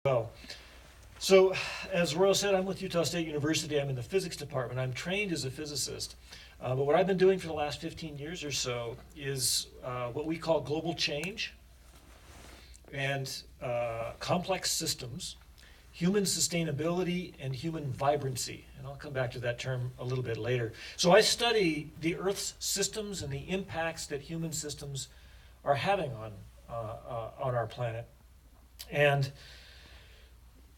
Well, so as Royal said, I'm with Utah State University. I'm in the physics department. I'm trained as a physicist. But what I've been doing for the last 15 years or so is what we call global change and complex systems, human sustainability, and human vibrancy. And I'll come back to that term a little bit later. So I study the Earth's systems and the impacts that human systems are having on our planet. And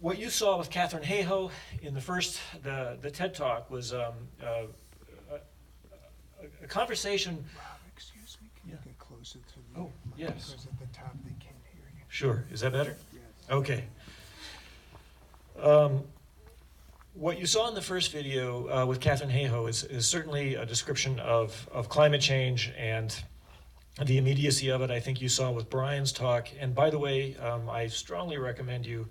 what you saw with Katharine Hayhoe in the TED Talk was a conversation. Rob, excuse me, can you get closer to the Oh, yes. Because at the top they can't hear you. Sure, is that better? Yes. Okay. What you saw in the first video with Katharine Hayhoe is certainly a description of climate change and the immediacy of it. I think you saw with Brian's talk. And by the way, I strongly recommend you,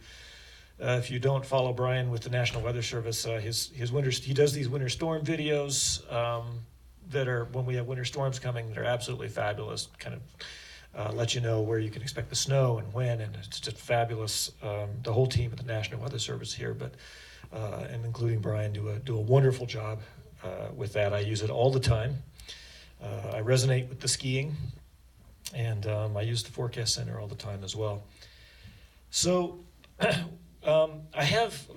if you don't follow Brian with the National Weather Service, he does these winter storm videos that are, when we have winter storms coming, they're absolutely fabulous. Kind of let you know where you can expect the snow and when, and it's just fabulous. The whole team at the National Weather Service here, and including Brian, do a wonderful job with that. I use it all the time. I resonate with the skiing, and I use the Forecast Center all the time as well. So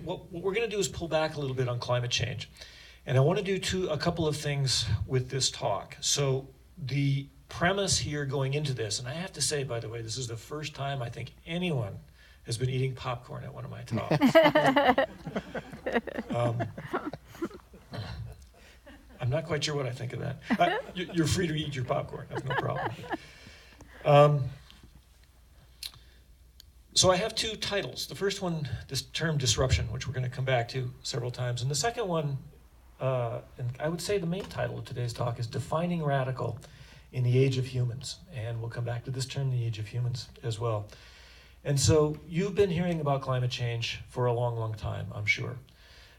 what we're going to do is pull back a little bit on climate change. And I want to do a couple of things with this talk. So the premise here going into this, and I have to say, by the way, this is the first time I think anyone has been eating popcorn at one of my talks. I'm not quite sure what I think of that. You're free to eat your popcorn, that's no problem. So I have two titles. The first one, this term disruption, which we're going to come back to several times. And the second one, and I would say the main title of today's talk, is Defining Radical in the Age of Humans. And we'll come back to this term, the Age of Humans, as well. And so you've been hearing about climate change for a long, long time, I'm sure.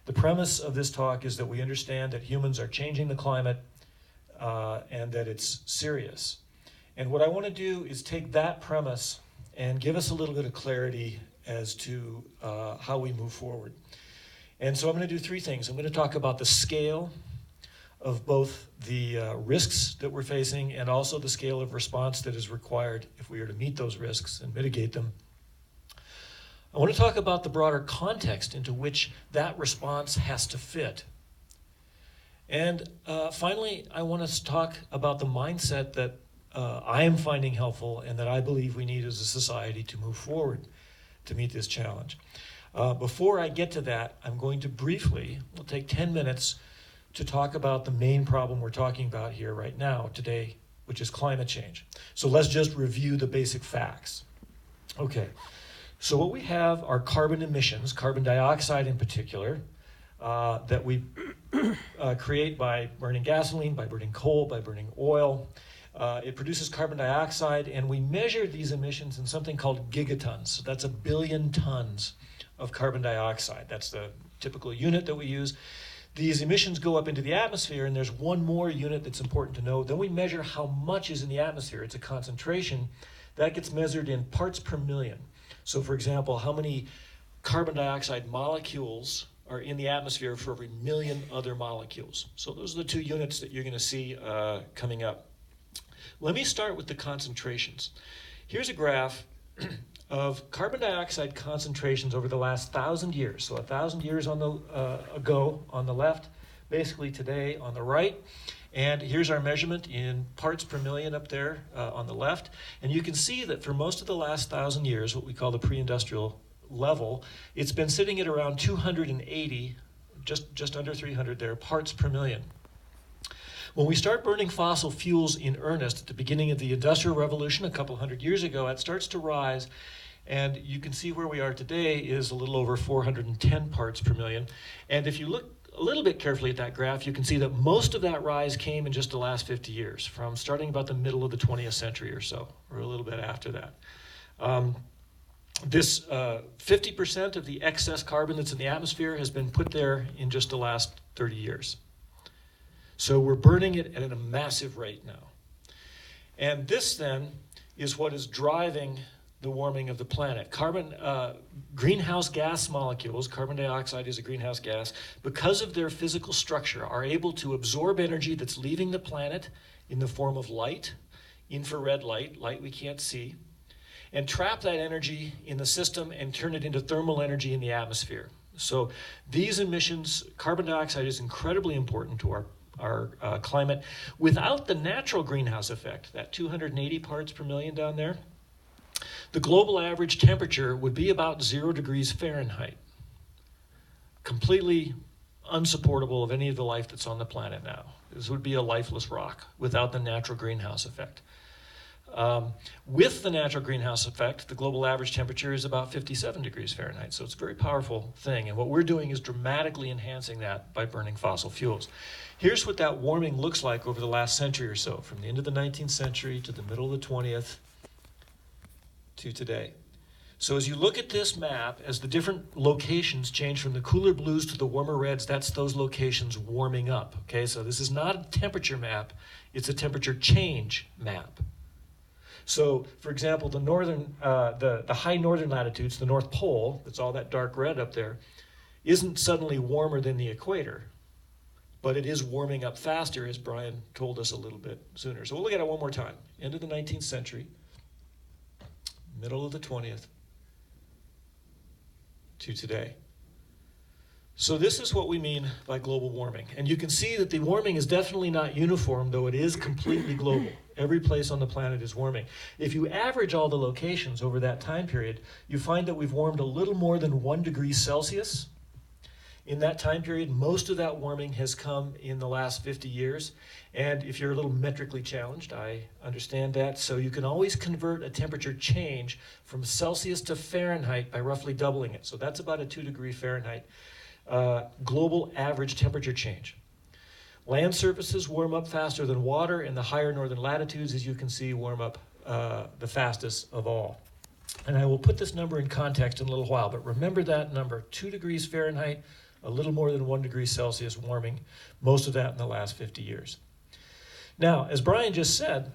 The premise of this talk is that we understand that humans are changing the climate and that it's serious. And what I want to do is take that premise and give us a little bit of clarity as to how we move forward. And so I'm going to do three things. I'm going to talk about the scale of both the risks that we're facing and also the scale of response that is required if we are to meet those risks and mitigate them. I want to talk about the broader context into which that response has to fit. And finally, I want to talk about the mindset that I am finding helpful and that I believe we need as a society to move forward to meet this challenge. Before I get to that, I'm going to briefly, we'll take 10 minutes to talk about the main problem we're talking about here right now today, which is climate change. So let's just review the basic facts. Okay, so what we have are carbon emissions, carbon dioxide in particular, that we create by burning gasoline, by burning coal, by burning oil. It produces carbon dioxide, and we measure these emissions in something called gigatons. So that's 1 billion tons of carbon dioxide. That's the typical unit that we use. These emissions go up into the atmosphere, and there's one more unit that's important to know. Then we measure how much is in the atmosphere. It's a concentration. That gets measured in parts per million. So for example, how many carbon dioxide molecules are in the atmosphere for every million other molecules. So those are the two units that you're going to see coming up. Let me start with the concentrations. Here's a graph of carbon dioxide concentrations over the last 1,000 years. So 1,000 years ago on the left, basically today on the right. And here's our measurement in parts per million up there on the left. And you can see that for most of the last 1,000 years, what we call the pre-industrial level, it's been sitting at around 280, just under 300 there, parts per million. When we start burning fossil fuels in earnest at the beginning of the Industrial Revolution a couple hundred years ago, it starts to rise, and you can see where we are today is a little over 410 parts per million. And if you look a little bit carefully at that graph, you can see that most of that rise came in just the last 50 years, from starting about the middle of the 20th century or so, or a little bit after that. This 50% of the excess carbon that's in the atmosphere has been put there in just the last 30 years. So we're burning it at a massive rate now. And this then is what is driving the warming of the planet. Greenhouse gas molecules, carbon dioxide is a greenhouse gas, because of their physical structure, are able to absorb energy that's leaving the planet in the form of light, infrared light, light we can't see, and trap that energy in the system and turn it into thermal energy in the atmosphere. So these emissions, carbon dioxide is incredibly important to our climate. Without the natural greenhouse effect, that 280 parts per million down there, the global average temperature would be about 0 degrees Fahrenheit. Completely unsupportable of any of the life that's on the planet now. This would be a lifeless rock without the natural greenhouse effect. With the natural greenhouse effect, the global average temperature is about 57 degrees Fahrenheit. So it's a very powerful thing. And what we're doing is dramatically enhancing that by burning fossil fuels. Here's what that warming looks like over the last century or so, from the end of the 19th century to the middle of the 20th to today. So as you look at this map, as the different locations change from the cooler blues to the warmer reds, that's those locations warming up. Okay, so this is not a temperature map, it's a temperature change map. So, for example, the northern, the high northern latitudes, the North Pole, that's all that dark red up there, isn't suddenly warmer than the equator, but it is warming up faster, as Brian told us a little bit sooner. So we'll look at it one more time. End of the 19th century, middle of the 20th, to today. So this is what we mean by global warming. And you can see that the warming is definitely not uniform, though it is completely global. Every place on the planet is warming. If you average all the locations over that time period, you find that we've warmed a little more than 1 degree Celsius. In that time period, most of that warming has come in the last 50 years. And if you're a little metrically challenged, I understand that. So you can always convert a temperature change from Celsius to Fahrenheit by roughly doubling it. So that's about a 2 degree Fahrenheit global average temperature change. Land surfaces warm up faster than water, and the higher northern latitudes, as you can see, warm up the fastest of all. And I will put this number in context in a little while, but remember that number, 2 degrees Fahrenheit, a little more than 1 degree Celsius warming, most of that in the last 50 years. Now, as Brian just said,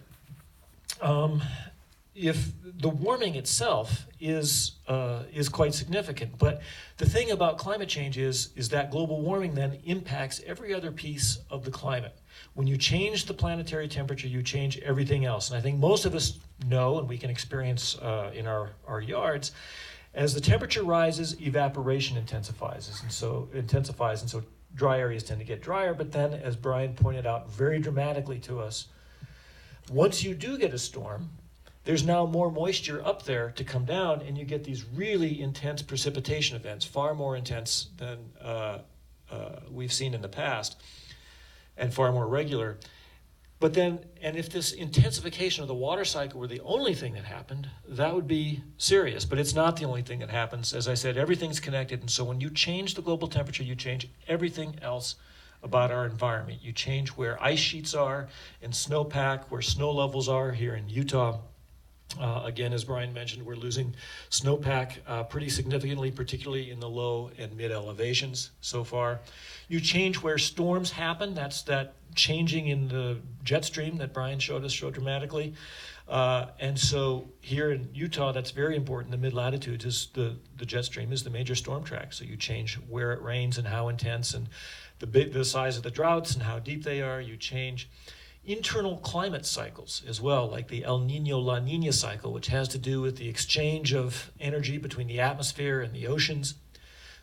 if the warming itself is quite significant, but the thing about climate change is that global warming then impacts every other piece of the climate. When you change the planetary temperature, you change everything else. And I think most of us know, and we can experience in our yards, as the temperature rises, evaporation intensifies, and so dry areas tend to get drier. But then, as Brian pointed out very dramatically to us, once you do get a storm, there's now more moisture up there to come down, and you get these really intense precipitation events, far more intense than we've seen in the past, and far more regular. But then, and if this intensification of the water cycle were the only thing that happened, that would be serious. But it's not the only thing that happens. As I said, everything's connected, and so when you change the global temperature, you change everything else about our environment. You change where ice sheets are in Snowpack, where snow levels are here in Utah. Again, as Brian mentioned, we're losing snowpack pretty significantly, particularly in the low and mid elevations so far. You change where storms happen. That's that changing in the jet stream that Brian showed us so dramatically. And so here in Utah, that's very important. The mid latitudes is the jet stream is the major storm track. So you change where it rains and how intense, and the size of the droughts and how deep they are. You change internal climate cycles as well, like the El Nino-La Nina cycle, which has to do with the exchange of energy between the atmosphere and the oceans.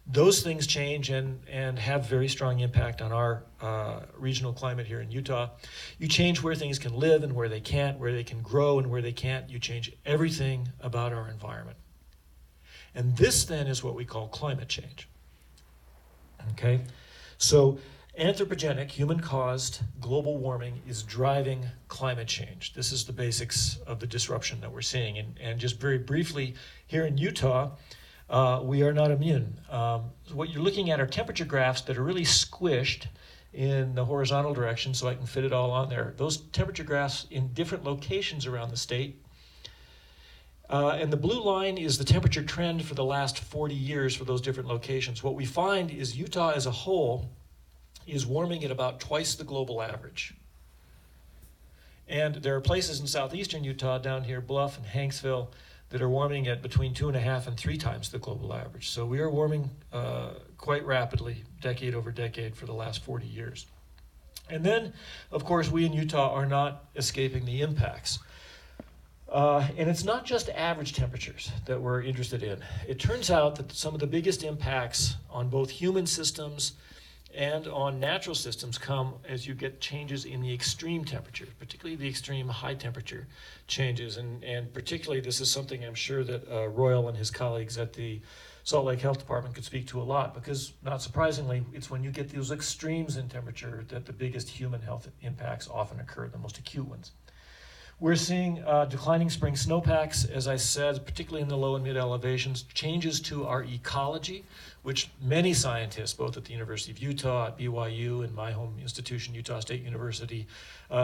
Those things change and have very strong impact on our regional climate here in Utah. You change where things can live and where they can't, where they can grow and where they can't. You change everything about our environment. And this then is what we call climate change. Okay? So anthropogenic, human-caused global warming is driving climate change. This is the basics of the disruption that we're seeing. And just very briefly, here in Utah, we are not immune. What you're looking at are temperature graphs that are really squished in the horizontal direction, so I can fit it all on there. Those temperature graphs in different locations around the state. And the blue line is the temperature trend for the last 40 years for those different locations. What we find is Utah as a whole is warming at about twice the global average. And there are places in southeastern Utah, down here, Bluff and Hanksville, that are warming at between 2.5 and 3 times the global average. So we are warming quite rapidly, decade over decade, for the last 40 years. And then, of course, we in Utah are not escaping the impacts. And it's not just average temperatures that we're interested in. It turns out that some of the biggest impacts on both human systems and on natural systems come as you get changes in the extreme temperature, particularly the extreme high temperature changes. And particularly, this is something I'm sure that Royal and his colleagues at the Salt Lake Health Department could speak to a lot, because not surprisingly, it's when you get those extremes in temperature that the biggest human health impacts often occur, the most acute ones. We're seeing declining spring snowpacks, as I said, particularly in the low and mid elevations, changes to our ecology, which many scientists, both at the University of Utah, at BYU, and my home institution, Utah State University,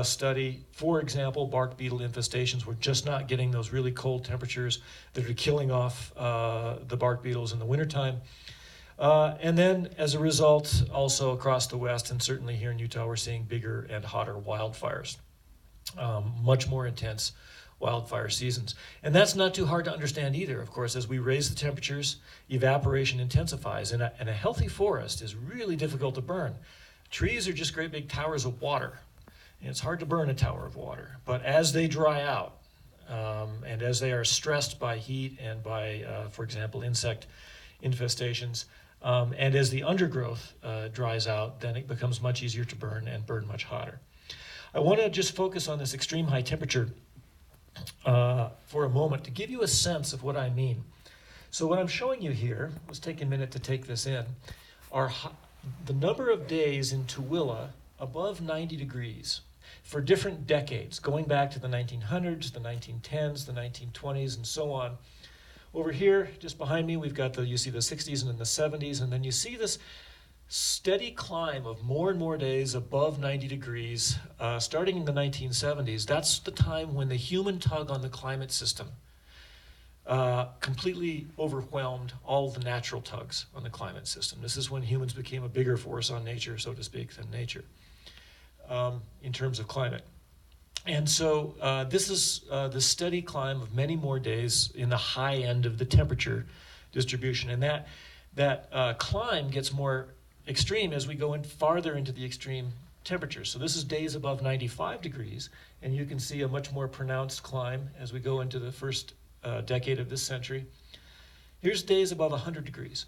study. For example, bark beetle infestations. We're just not getting those really cold temperatures that are killing off the bark beetles in the wintertime. And then, as a result, also across the West, and certainly here in Utah, we're seeing bigger and hotter wildfires. Much more intense wildfire seasons. And that's not too hard to understand either. Of course, as we raise the temperatures, evaporation intensifies, and a healthy forest is really difficult to burn. Trees are just great big towers of water, and it's hard to burn a tower of water. But as they dry out, and as they are stressed by heat and by, for example, insect infestations, and as the undergrowth dries out, then it becomes much easier to burn and burn much hotter. I want to just focus on this extreme high temperature for a moment to give you a sense of what I mean. So what I'm showing you here, let's take a minute to take this in, are the number of days in Tooele above 90 degrees for different decades, going back to the 1900s, the 1910s, the 1920s, and so on. Over here, just behind me, we've got you see the 60s and then the 70s, and then you see this steady climb of more and more days above 90 degrees, starting in the 1970s. That's the time when the human tug on the climate system completely overwhelmed all the natural tugs on the climate system. This is when humans became a bigger force on nature, so to speak, than nature in terms of climate. And so this is the steady climb of many more days in the high end of the temperature distribution. And that climb gets more extreme as we go in farther into the extreme temperatures. So this is days above 95 degrees, and you can see a much more pronounced climb as we go into the first decade of this century. Here's days above 100 degrees.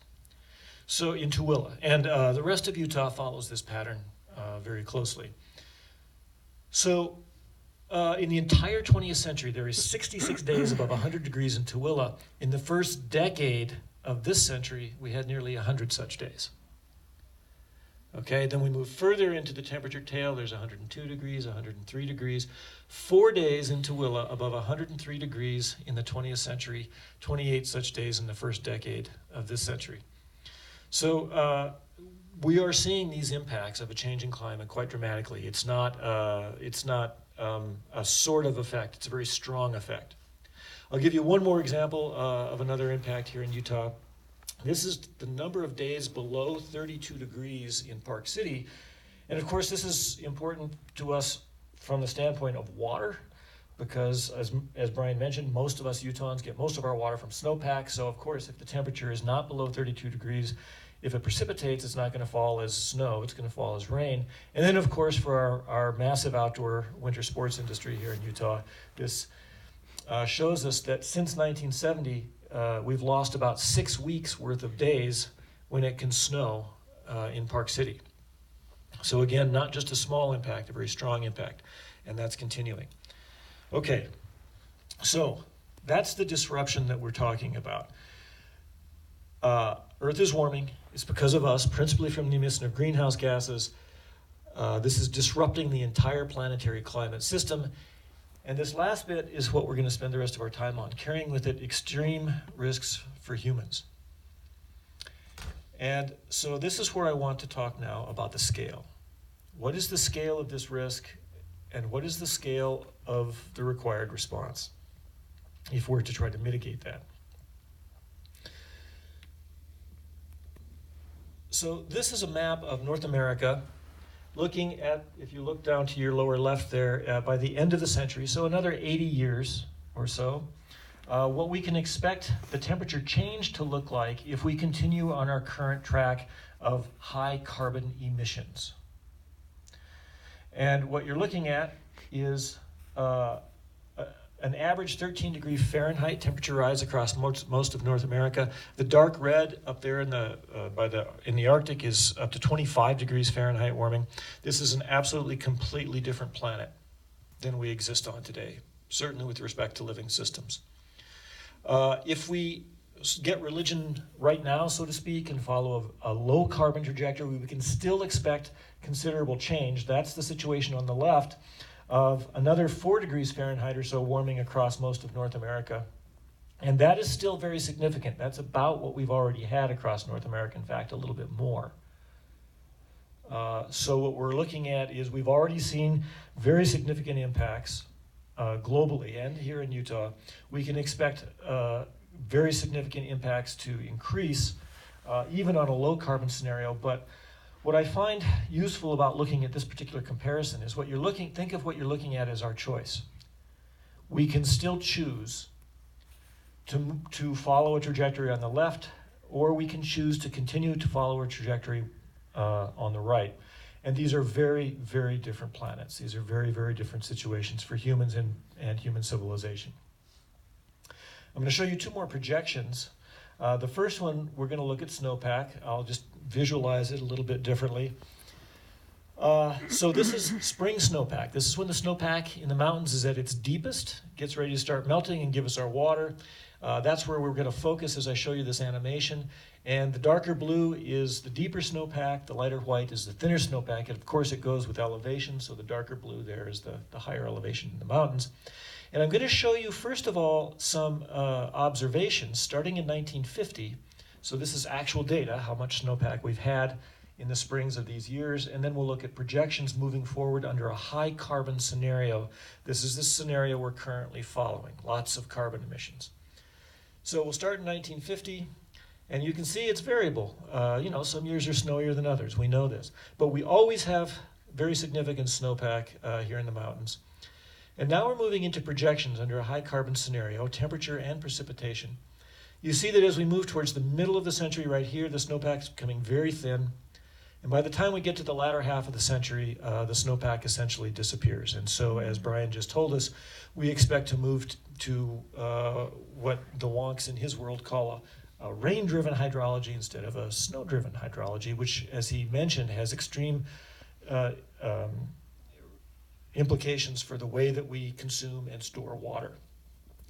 So in Tooele, and the rest of Utah follows this pattern very closely. So in the entire 20th century, there is 66 days above 100 degrees in Tooele. In the first decade of this century, we had nearly 100 such days. Okay, then we move further into the temperature tail. There's 102 degrees, 103 degrees. 4 days in Tooele above 103 degrees in the 20th century, 28 such days in the first decade of this century. So we are seeing these impacts of a changing climate quite dramatically. It's not a sort of effect. It's a very strong effect. I'll give you one more example of another impact here in Utah. This is the number of days below 32 degrees in Park City. And of course, this is important to us from the standpoint of water, because as Brian mentioned, most of us Utahns get most of our water from snowpack. So of course, if the temperature is not below 32 degrees, if it precipitates, it's not going to fall as snow, it's going to fall as rain. And then of course, for our massive outdoor winter sports industry here in Utah, this shows us that since 1970, we've lost about 6 weeks worth of days when it can snow in Park City. So again, not just a small impact, a very strong impact, and that's continuing. Okay, so that's the disruption that we're talking about. Earth is warming. It's because of us, principally from the emission of greenhouse gases. This is disrupting the entire planetary climate system. And this last bit is what we're going to spend the rest of our time on, carrying with it extreme risks for humans. And so this is where I want to talk now about the scale. What is the scale of this risk, and what is the scale of the required response if we're to try to mitigate that? So this is a map of North America, looking at, if you look down to your lower left there, by the end of the century, so another 80 years or so, what we can expect the temperature change to look like if we continue on our current track of high carbon emissions. And what you're looking at is an average 13 degree Fahrenheit temperature rise across most of North America. The dark red up there in the Arctic is up to 25 degrees Fahrenheit warming. This is an absolutely completely different planet than we exist on today, certainly with respect to living systems. If we get religion right now, so to speak, and follow a low carbon trajectory, we can still expect considerable change. That's the situation on the left of another 4 degrees Fahrenheit or so warming across most of North America. And that is still very significant. That's about what we've already had across North America, in fact, a little bit more. So what we're looking at is we've already seen very significant impacts globally and here in Utah. We can expect very significant impacts to increase even on a low carbon scenario. But what I find useful about looking at this particular comparison is think of what you're looking at as our choice. We can still choose to follow a trajectory on the left, or we can choose to continue to follow a trajectory on the right. And these are very, very different planets. These are very, very different situations for humans and human civilization. I'm going to show you two more projections. The first one, we're going to look at snowpack. I'll just visualize it a little bit differently. So this is spring snowpack. This is when the snowpack in the mountains is at its deepest, gets ready to start melting and give us our water. That's where we're going to focus as I show you this animation. And the darker blue is the deeper snowpack, the lighter white is the thinner snowpack, and of course it goes with elevation, so the darker blue there is the higher elevation in the mountains. And I'm going to show you, first of all, some observations starting in 1950. So this is actual data, how much snowpack we've had in the springs of these years, and then we'll look at projections moving forward under a high carbon scenario. This is the scenario we're currently following, lots of carbon emissions. So we'll start in 1950, and you can see it's variable. Some years are snowier than others, we know this. But we always have very significant snowpack here in the mountains. And now we're moving into projections under a high carbon scenario, temperature and precipitation. You see that as we move towards the middle of the century right here, the snowpack's becoming very thin. And by the time we get to the latter half of the century, the snowpack essentially disappears. And so, as Brian just told us, we expect to move to what the wonks in his world call a rain-driven hydrology instead of a snow-driven hydrology, which, as he mentioned, has extreme implications for the way that we consume and store water.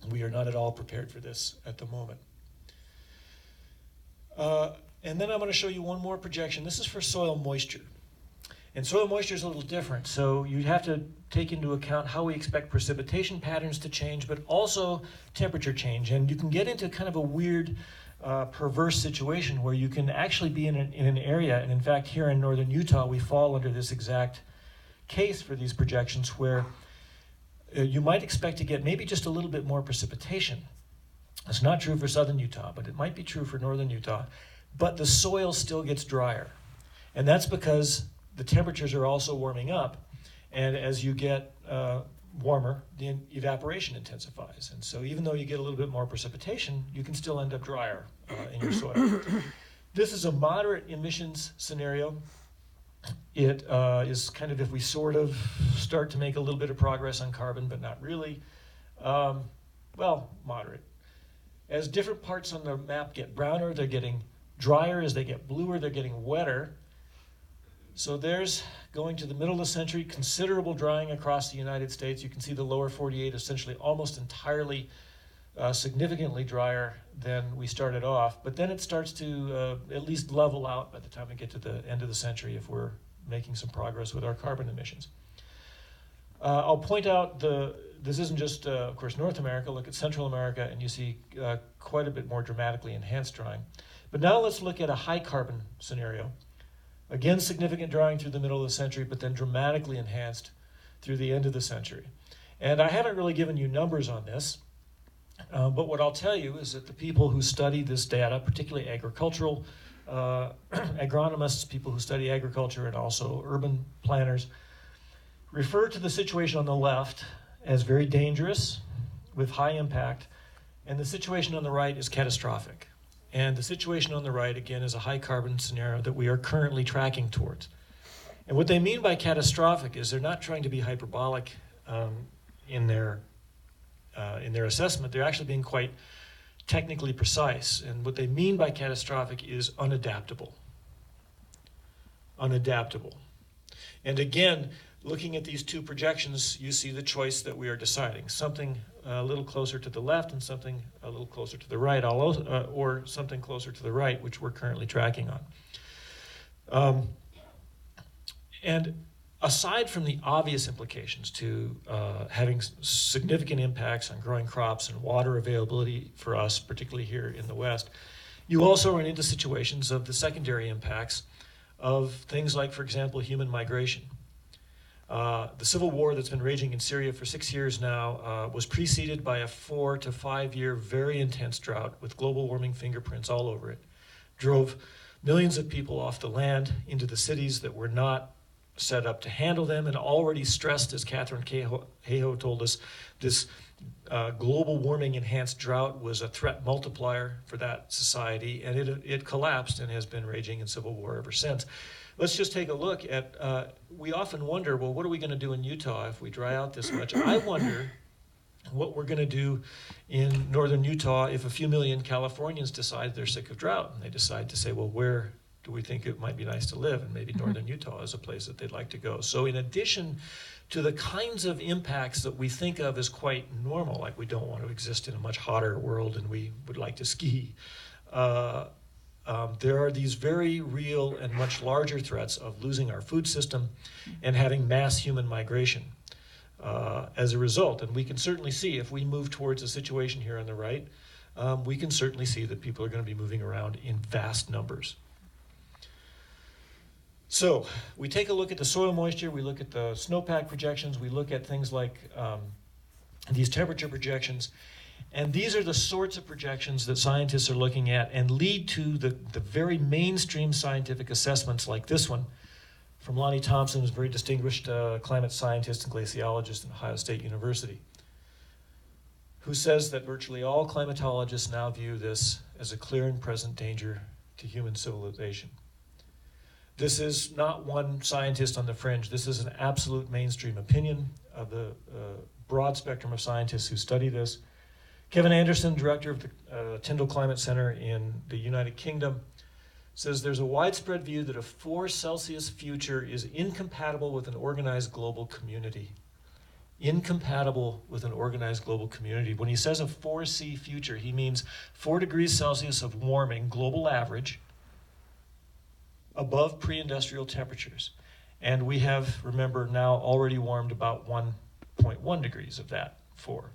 We are not at all prepared for this at the moment. And then I'm going to show you one more projection. This is for soil moisture. And soil moisture is a little different. So you have to take into account how we expect precipitation patterns to change, but also temperature change. And you can get into kind of a weird, perverse situation where you can actually be in an area, and in fact here in northern Utah we fall under this exact case for these projections, where you might expect to get maybe just a little bit more precipitation. It's not true for southern Utah, but it might be true for northern Utah. But the soil still gets drier. And that's because the temperatures are also warming up. And as you get warmer, the evaporation intensifies. And so even though you get a little bit more precipitation, you can still end up drier in your soil. This is a moderate emissions scenario. It is kind of if we sort of start to make a little bit of progress on carbon, but not really. Moderate. As different parts on the map get browner, they're getting drier. As they get bluer, they're getting wetter. So there's, going to the middle of the century, considerable drying across the United States. You can see the lower 48 essentially almost entirely significantly drier than we started off. But then it starts to at least level out by the time we get to the end of the century if we're making some progress with our carbon emissions. I'll point out this isn't just, of course, North America. Look at Central America, and you see quite a bit more dramatically enhanced drying. But now let's look at a high carbon scenario. Again, significant drying through the middle of the century, but then dramatically enhanced through the end of the century. And I haven't really given you numbers on this, but what I'll tell you is that the people who study this data, particularly agricultural agronomists, people who study agriculture, and also urban planners, refer to the situation on the left as very dangerous, with high impact, And the situation on the right is catastrophic. And the situation on the right, again, is a high carbon scenario that we are currently tracking towards. And what they mean by catastrophic is they're not trying to be hyperbolic in their assessment. They're actually being quite technically precise. And what they mean by catastrophic is unadaptable. Unadaptable. And again, looking at these two projections, you see the choice that we are deciding. Something a little closer to the left and something a little closer to the right, or something closer to the right, which we're currently tracking on. And aside from the obvious implications to having significant impacts on growing crops and water availability for us, particularly here in the West, you also run into situations of the secondary impacts of things like, for example, human migration. The civil war that's been raging in Syria for 6 years now was preceded by a 4 to 5 year very intense drought with global warming fingerprints all over it. Drove millions of people off the land into the cities that were not set up to handle them, and already stressed, as Catherine Cahill told us, this global warming enhanced drought was a threat multiplier for that society, and it collapsed and has been raging in civil war ever since. Let's just take a look at, we often wonder, well, what are we going to do in Utah if we dry out this much? I wonder what we're going to do in northern Utah if a few million Californians decide they're sick of drought, and they decide to say, well, where do we think it might be nice to live? And maybe northern Utah is a place that they'd like to go. So in addition to the kinds of impacts that we think of as quite normal, like we don't want to exist in a much hotter world and we would like to ski, there are these very real and much larger threats of losing our food system and having mass human migration as a result. And we can certainly see, if we move towards a situation here on the right, we can certainly see that people are going to be moving around in vast numbers. So we take a look at the soil moisture, we look at the snowpack projections, we look at things like these temperature projections, and these are the sorts of projections that scientists are looking at and lead to the very mainstream scientific assessments like this one from Lonnie Thompson, who's a very distinguished climate scientist and glaciologist at Ohio State University, who says that virtually all climatologists now view this as a clear and present danger to human civilization. This is not one scientist on the fringe. This is an absolute mainstream opinion of the broad spectrum of scientists who study this. Kevin Anderson, director of the Tyndall Climate Center in the United Kingdom, says there's a widespread view that a 4 Celsius future is incompatible with an organized global community. Incompatible with an organized global community. When he says a 4C future, he means 4 degrees Celsius of warming, global average, above pre-industrial temperatures. And we have, remember, now already warmed about 1.1 degrees of that 4.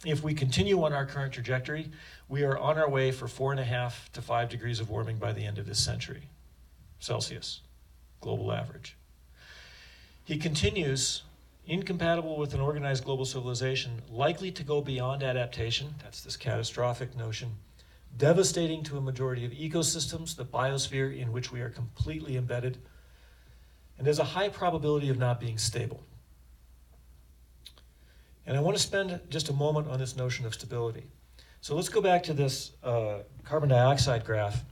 If we continue on our current trajectory, we are on our way for 4.5 to 5 degrees of warming by the end of this century, Celsius, global average. He continues, incompatible with an organized global civilization, likely to go beyond adaptation, that's this catastrophic notion, devastating to a majority of ecosystems, the biosphere in which we are completely embedded, and there's a high probability of not being stable. And I want to spend just a moment on this notion of stability. So let's go back to this carbon dioxide graph.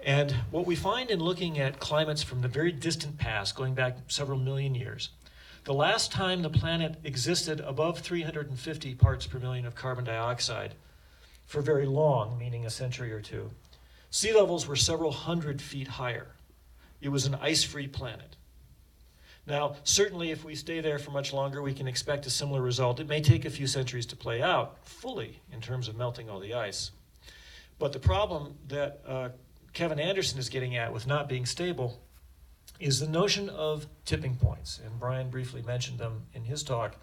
And what we find in looking at climates from the very distant past, going back several million years, the last time the planet existed above 350 parts per million of carbon dioxide for very long, meaning a century or two, sea levels were several hundred feet higher. It was an ice-free planet. Now, certainly if we stay there for much longer, we can expect a similar result. It may take a few centuries to play out fully in terms of melting all the ice. But the problem that Kevin Anderson is getting at with not being stable is the notion of tipping points. And Brian briefly mentioned them in his talk.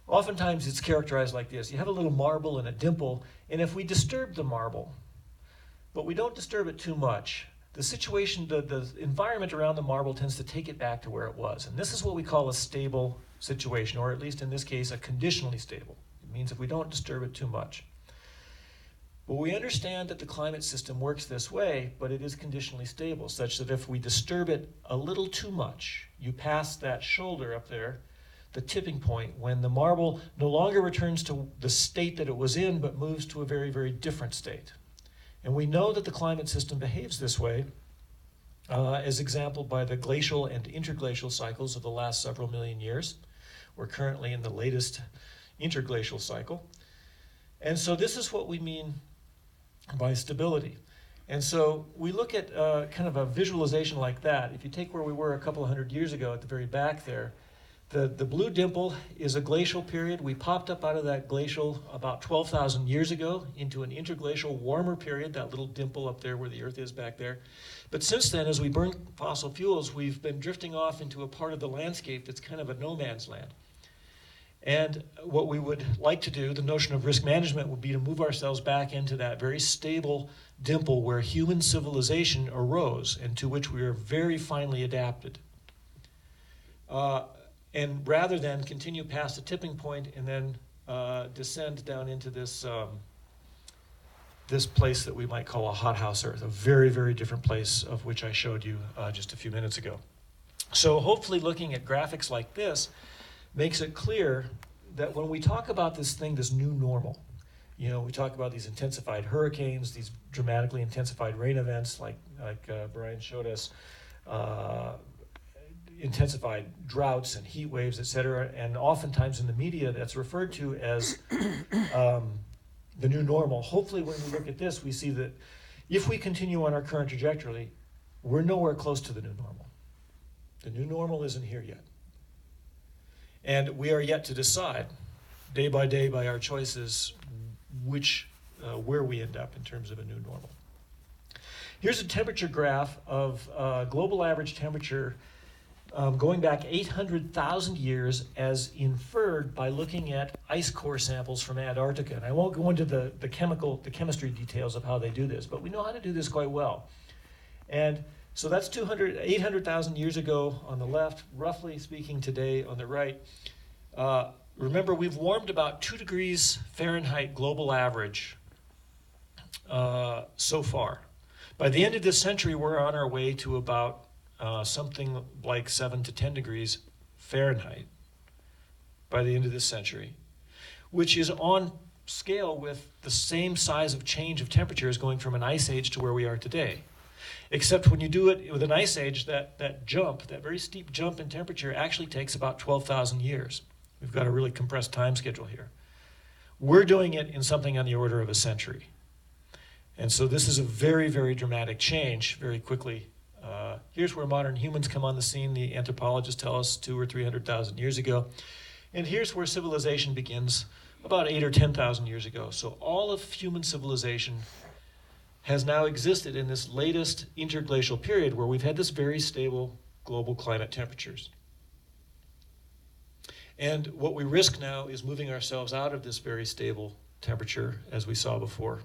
Oftentimes it's characterized like this. You have a little marble and a dimple, and if we disturb the marble, but we don't disturb it too much, the situation, the environment around the marble tends to take it back to where it was. And this is what we call a stable situation, or at least in this case, a conditionally stable. It means if we don't disturb it too much. But we understand that the climate system works this way, but it is conditionally stable, such that if we disturb it a little too much, you pass that shoulder up there, the tipping point, when the marble no longer returns to the state that it was in, but moves to a very, very different state. And we know that the climate system behaves this way, as exampled by the glacial and interglacial cycles of the last several million years. We're currently in the latest interglacial cycle. And so this is what we mean by stability. And so we look at kind of a visualization like that. If you take where we were a couple of hundred years ago at the very back there, the blue dimple is a glacial period. We popped up out of that glacial about 12,000 years ago into an interglacial warmer period, that little dimple up there where the Earth is back there. But since then, as we burn fossil fuels, we've been drifting off into a part of the landscape that's kind of a no man's land. And what we would like to do, the notion of risk management, would be to move ourselves back into that very stable dimple where human civilization arose and to which we are very finely adapted. And rather than continue past the tipping point and then descend down into this this place that we might call a hothouse Earth, a very, very different place of which I showed you just a few minutes ago. So hopefully looking at graphics like this makes it clear that when we talk about this thing, this new normal, you know, we talk about these intensified hurricanes, these dramatically intensified rain events like Brian showed us, intensified droughts and heat waves, et cetera, and oftentimes in the media that's referred to as the new normal. Hopefully when we look at this, we see that if we continue on our current trajectory, we're nowhere close to the new normal. The new normal isn't here yet. And we are yet to decide, day by day by our choices, where we end up in terms of a new normal. Here's a temperature graph of global average temperature going back 800,000 years as inferred by looking at ice core samples from Antarctica. And I won't go into the chemistry details of how they do this, but we know how to do this quite well. And so that's 800,000 years ago on the left, roughly speaking today on the right. Remember, we've warmed about 2 degrees Fahrenheit global average so far. By the end of this century, we're on our way to about something like 7 to 10 degrees Fahrenheit by the end of this century, which is on scale with the same size of change of temperatures going from an ice age to where we are today. Except when you do it with an ice age, that jump, that very steep jump in temperature actually takes about 12,000 years. We've got a really compressed time schedule here. We're doing it in something on the order of a century. And so this is a very, very dramatic change very quickly. Here's where modern humans come on the scene, the anthropologists tell us 200,000 or 300,000 years ago. And here's where civilization begins about 8,000 or 10,000 years ago. So all of human civilization has now existed in this latest interglacial period where we've had this very stable global climate temperatures. And what we risk now is moving ourselves out of this very stable temperature as we saw before.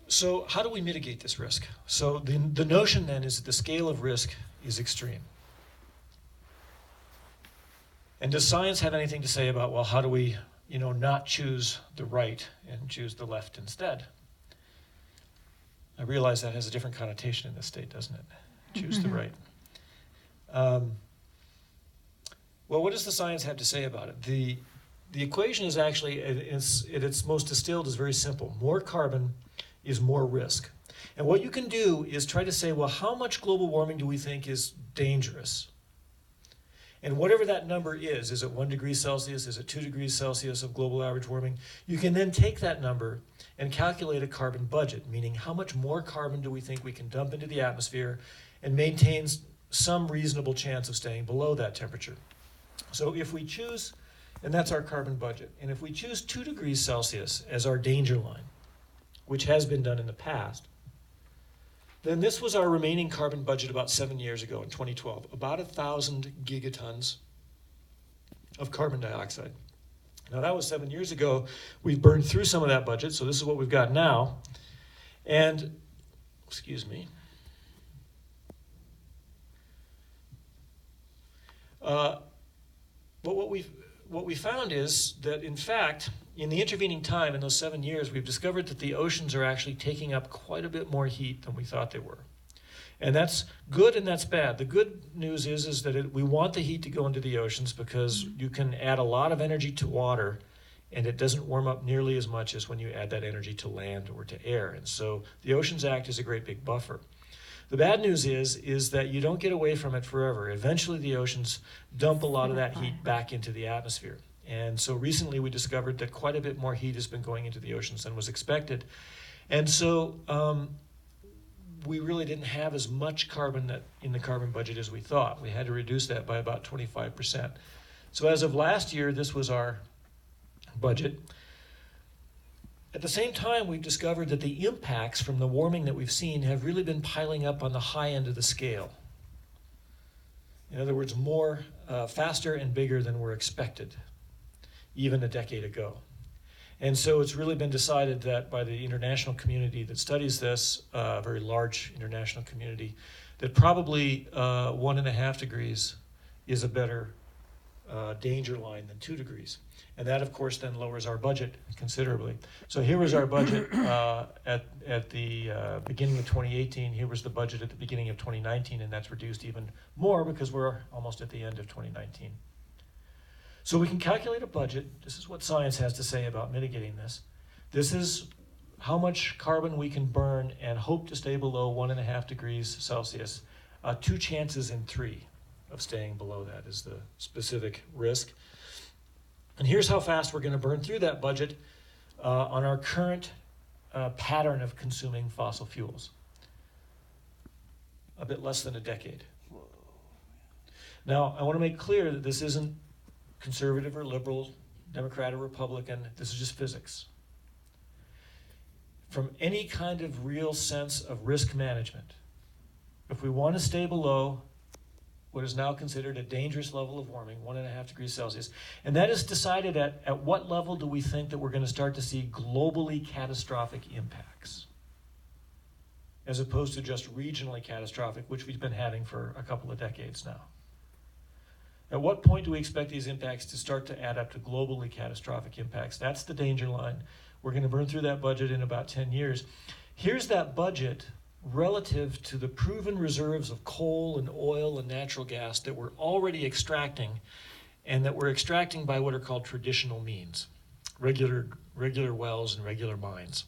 So how do we mitigate this risk? So the notion then is that the scale of risk is extreme. And does science have anything to say about, well, how do we not choose the right and choose the left instead? I realize that has a different connotation in this state, doesn't it? Choose the right. Well, what does the science have to say about it? The equation is actually, at its most distilled, is very simple. More carbon is more risk. And what you can do is try to say, well, how much global warming do we think is dangerous? And whatever that number is it 1 degree Celsius, is it 2 degrees Celsius of global average warming? You can then take that number and calculate a carbon budget, meaning how much more carbon do we think we can dump into the atmosphere and maintain some reasonable chance of staying below that temperature. So if we choose, and that's our carbon budget, and if we choose 2 degrees Celsius as our danger line, which has been done in the past, then this was our remaining carbon budget about 7 years ago in 2012, about 1,000 gigatons of carbon dioxide. Now that was 7 years ago. We've burned through some of that budget, so this is what we've got now. And, excuse me. But what we found is that, in fact, in the intervening time, in those 7 years, we've discovered that the oceans are actually taking up quite a bit more heat than we thought they were. And that's good and that's bad. The good news is that we want the heat to go into the oceans because you can add a lot of energy to water and it doesn't warm up nearly as much as when you add that energy to land or to air. And so the oceans act as a great big buffer. The bad news is that you don't get away from it forever. Eventually the oceans dump a lot of that heat back into the atmosphere. And so recently we discovered that quite a bit more heat has been going into the oceans than was expected. And so we really didn't have as much carbon in the carbon budget as we thought. We had to reduce that by about 25%. So as of last year, this was our budget. At the same time, we've discovered that the impacts from the warming that we've seen have really been piling up on the high end of the scale. In other words, more, faster and bigger than were expected, even a decade ago. And so it's really been decided that by the international community that studies this, a very large international community, that probably 1.5 degrees is a better danger line than 2 degrees. And that, of course, then lowers our budget considerably. So here was our budget at the beginning of 2018. Here was the budget at the beginning of 2019, and that's reduced even more because we're almost at the end of 2019. So we can calculate a budget. This is what science has to say about mitigating this. This is how much carbon we can burn and hope to stay below 1.5 degrees Celsius. 2 chances in 3 of staying below that is the specific risk. And here's how fast we're going to burn through that budget on our current pattern of consuming fossil fuels. A bit less than a decade. Now, I want to make clear that this isn't conservative or liberal, Democrat or Republican. This is just physics. From any kind of real sense of risk management, if we want to stay below what is now considered a dangerous level of warming, 1.5 degrees Celsius, and that is decided at what level do we think that we're going to start to see globally catastrophic impacts, as opposed to just regionally catastrophic, which we've been having for a couple of decades now. At what point do we expect these impacts to start to add up to globally catastrophic impacts? That's the danger line. We're going to burn through that budget in about 10 years. Here's that budget relative to the proven reserves of coal and oil and natural gas that we're already extracting, and that we're extracting by what are called traditional means, regular wells and regular mines.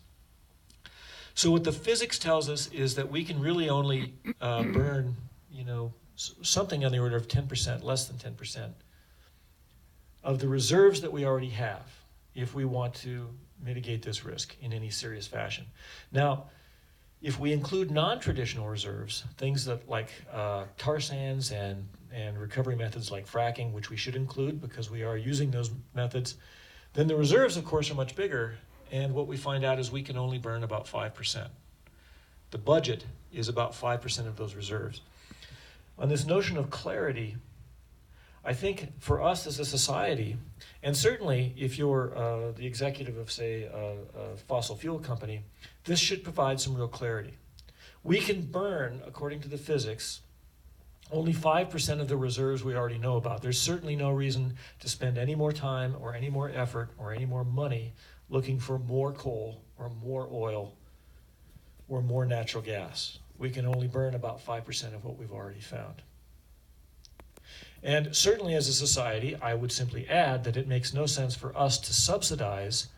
So what the physics tells us is that we can really only burn, something on the order of 10%, less than 10%, of the reserves that we already have if we want to mitigate this risk in any serious fashion. Now, if we include non-traditional reserves, things that like tar sands and recovery methods like fracking, which we should include because we are using those methods, then the reserves, of course, are much bigger, and what we find out is we can only burn about 5%. The budget is about 5% of those reserves. On this notion of clarity, I think for us as a society, and certainly if you're the executive of, say, a fossil fuel company, this should provide some real clarity. We can burn, according to the physics, only 5% of the reserves we already know about. There's certainly no reason to spend any more time or any more effort or any more money looking for more coal or more oil or more natural gas. We can only burn about 5% of what we've already found. And certainly as a society, I would simply add that it makes no sense for us to subsidize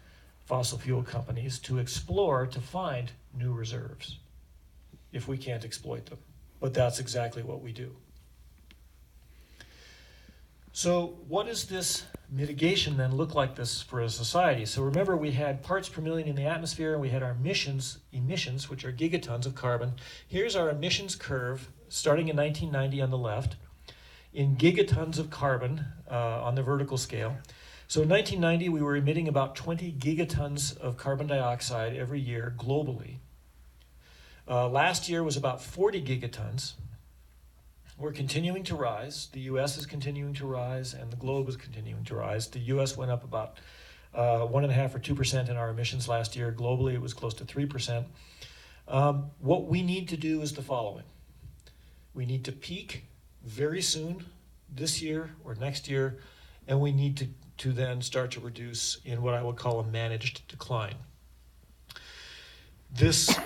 fossil fuel companies to explore to find new reserves if we can't exploit them. But that's exactly what we do. So what does this mitigation then look like this for a society? So remember, we had parts per million in the atmosphere, and we had our emissions, which are gigatons of carbon. Here's our emissions curve starting in 1990 on the left, in gigatons of carbon on the vertical scale. So in 1990, we were emitting about 20 gigatons of carbon dioxide every year globally. Last year was about 40 gigatons. We're continuing to rise. The US is continuing to rise, and the globe is continuing to rise. The US went up about 1.5 or 2% in our emissions last year. Globally, it was close to 3%. What we need to do is the following. We need to peak very soon, this year or next year, and we need to then start to reduce in what I would call a managed decline. This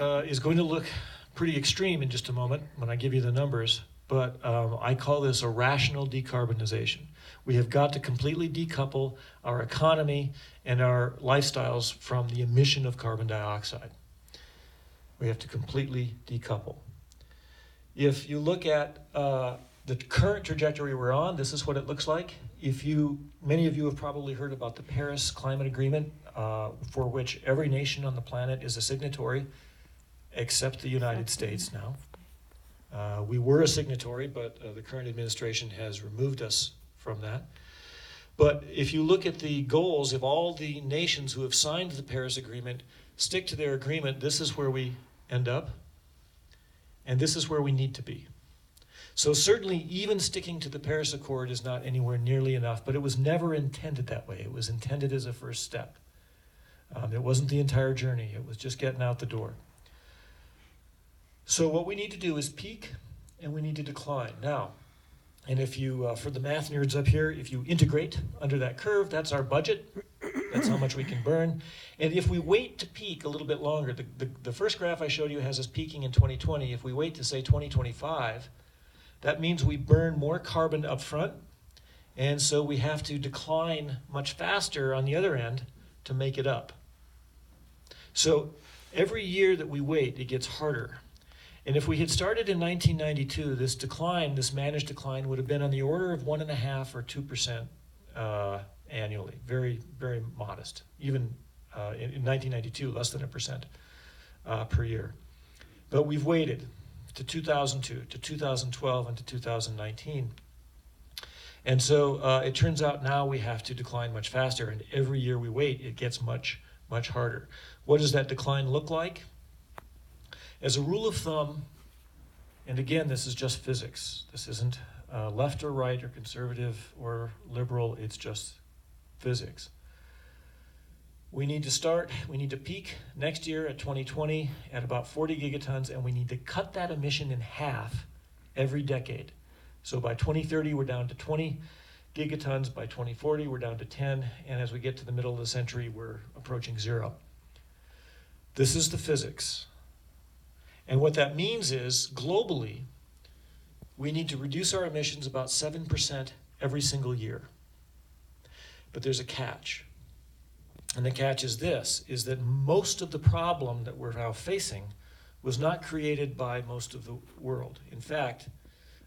is going to look pretty extreme in just a moment when I give you the numbers, but I call this a rational decarbonization. We have got to completely decouple our economy and our lifestyles from the emission of carbon dioxide. We have to completely decouple. If you look at the current trajectory we're on, this is what it looks like. Many of you have probably heard about the Paris Climate Agreement, for which every nation on the planet is a signatory, except the United States now. We were a signatory, but the current administration has removed us from that. But if you look at the goals, if all the nations who have signed the Paris Agreement stick to their agreement, this is where we end up, and this is where we need to be. So certainly even sticking to the Paris Accord is not anywhere nearly enough, but it was never intended that way. It was intended as a first step. It wasn't the entire journey. It was just getting out the door. So what we need to do is peak, and we need to decline. Now, and if you, for the math nerds up here, if you integrate under that curve, that's our budget. That's how much we can burn. And if we wait to peak a little bit longer, the first graph I showed you has us peaking in 2020. If we wait to, say, 2025, that means we burn more carbon up front, and so we have to decline much faster on the other end to make it up. So every year that we wait, it gets harder. And if we had started in 1992, this decline, this managed decline, would have been on the order of 1.5% or 2% annually. Very, very modest. Even in 1992, less than 1% per year. But we've waited to 2002, to 2012, and to 2019. And so it turns out now we have to decline much faster, and every year we wait, it gets much, much harder. What does that decline look like? As a rule of thumb, and again, this is just physics. This isn't left or right or conservative or liberal, it's just physics. We need to peak next year at 2020 at about 40 gigatons, and we need to cut that emission in half every decade. So by 2030, we're down to 20 gigatons. By 2040, we're down to 10. And as we get to the middle of the century, we're approaching 0. This is the physics. And what that means is, globally, we need to reduce our emissions about 7% every single year. But there's a catch. And the catch is this, is that most of the problem that we're now facing was not created by most of the world. In fact,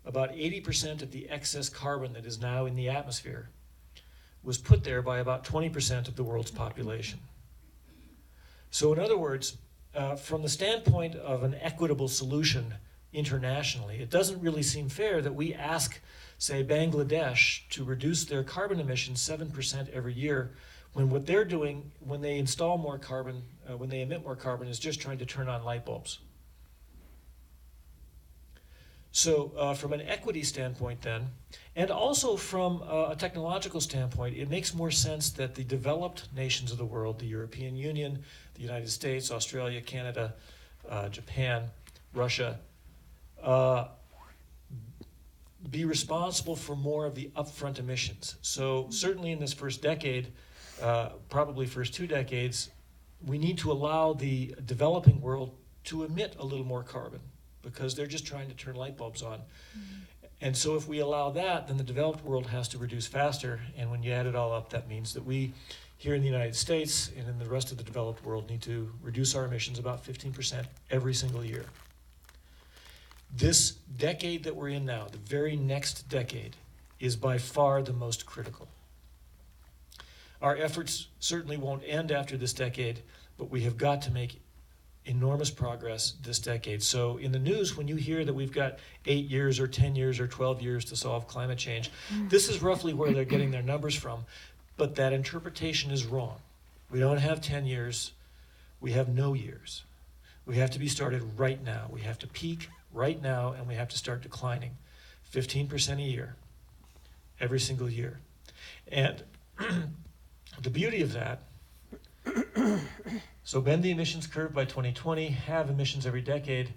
about 80% of the excess carbon that is now in the atmosphere was put there by about 20% of the world's population. So in other words, from the standpoint of an equitable solution internationally, it doesn't really seem fair that we ask, say, Bangladesh to reduce their carbon emissions 7% every year, when what they're doing when they install more carbon, when they emit more carbon, is just trying to turn on light bulbs. So from an equity standpoint then, and also from a technological standpoint, it makes more sense that the developed nations of the world, the European Union, the United States, Australia, Canada, Japan, Russia, be responsible for more of the upfront emissions. So certainly in this first decade, probably first 2 decades, we need to allow the developing world to emit a little more carbon, because they're just trying to turn light bulbs on. And so if we allow that, then the developed world has to reduce faster, and when you add it all up, that means that we, here in the United States and in the rest of the developed world, need to reduce our emissions about 15% every single year. This decade that we're in now, the very next decade, is by far the most critical. Our efforts certainly won't end after this decade, but we have got to make enormous progress this decade. So in the news, when you hear that we've got 8 years or 10 years or 12 years to solve climate change, this is roughly where they're getting their numbers from, but that interpretation is wrong. We don't have 10 years, we have no years. We have to be started right now. We have to peak right now, and we have to start declining 15% a year, every single year. And the beauty of that, so bend the emissions curve by 2020, have emissions every decade,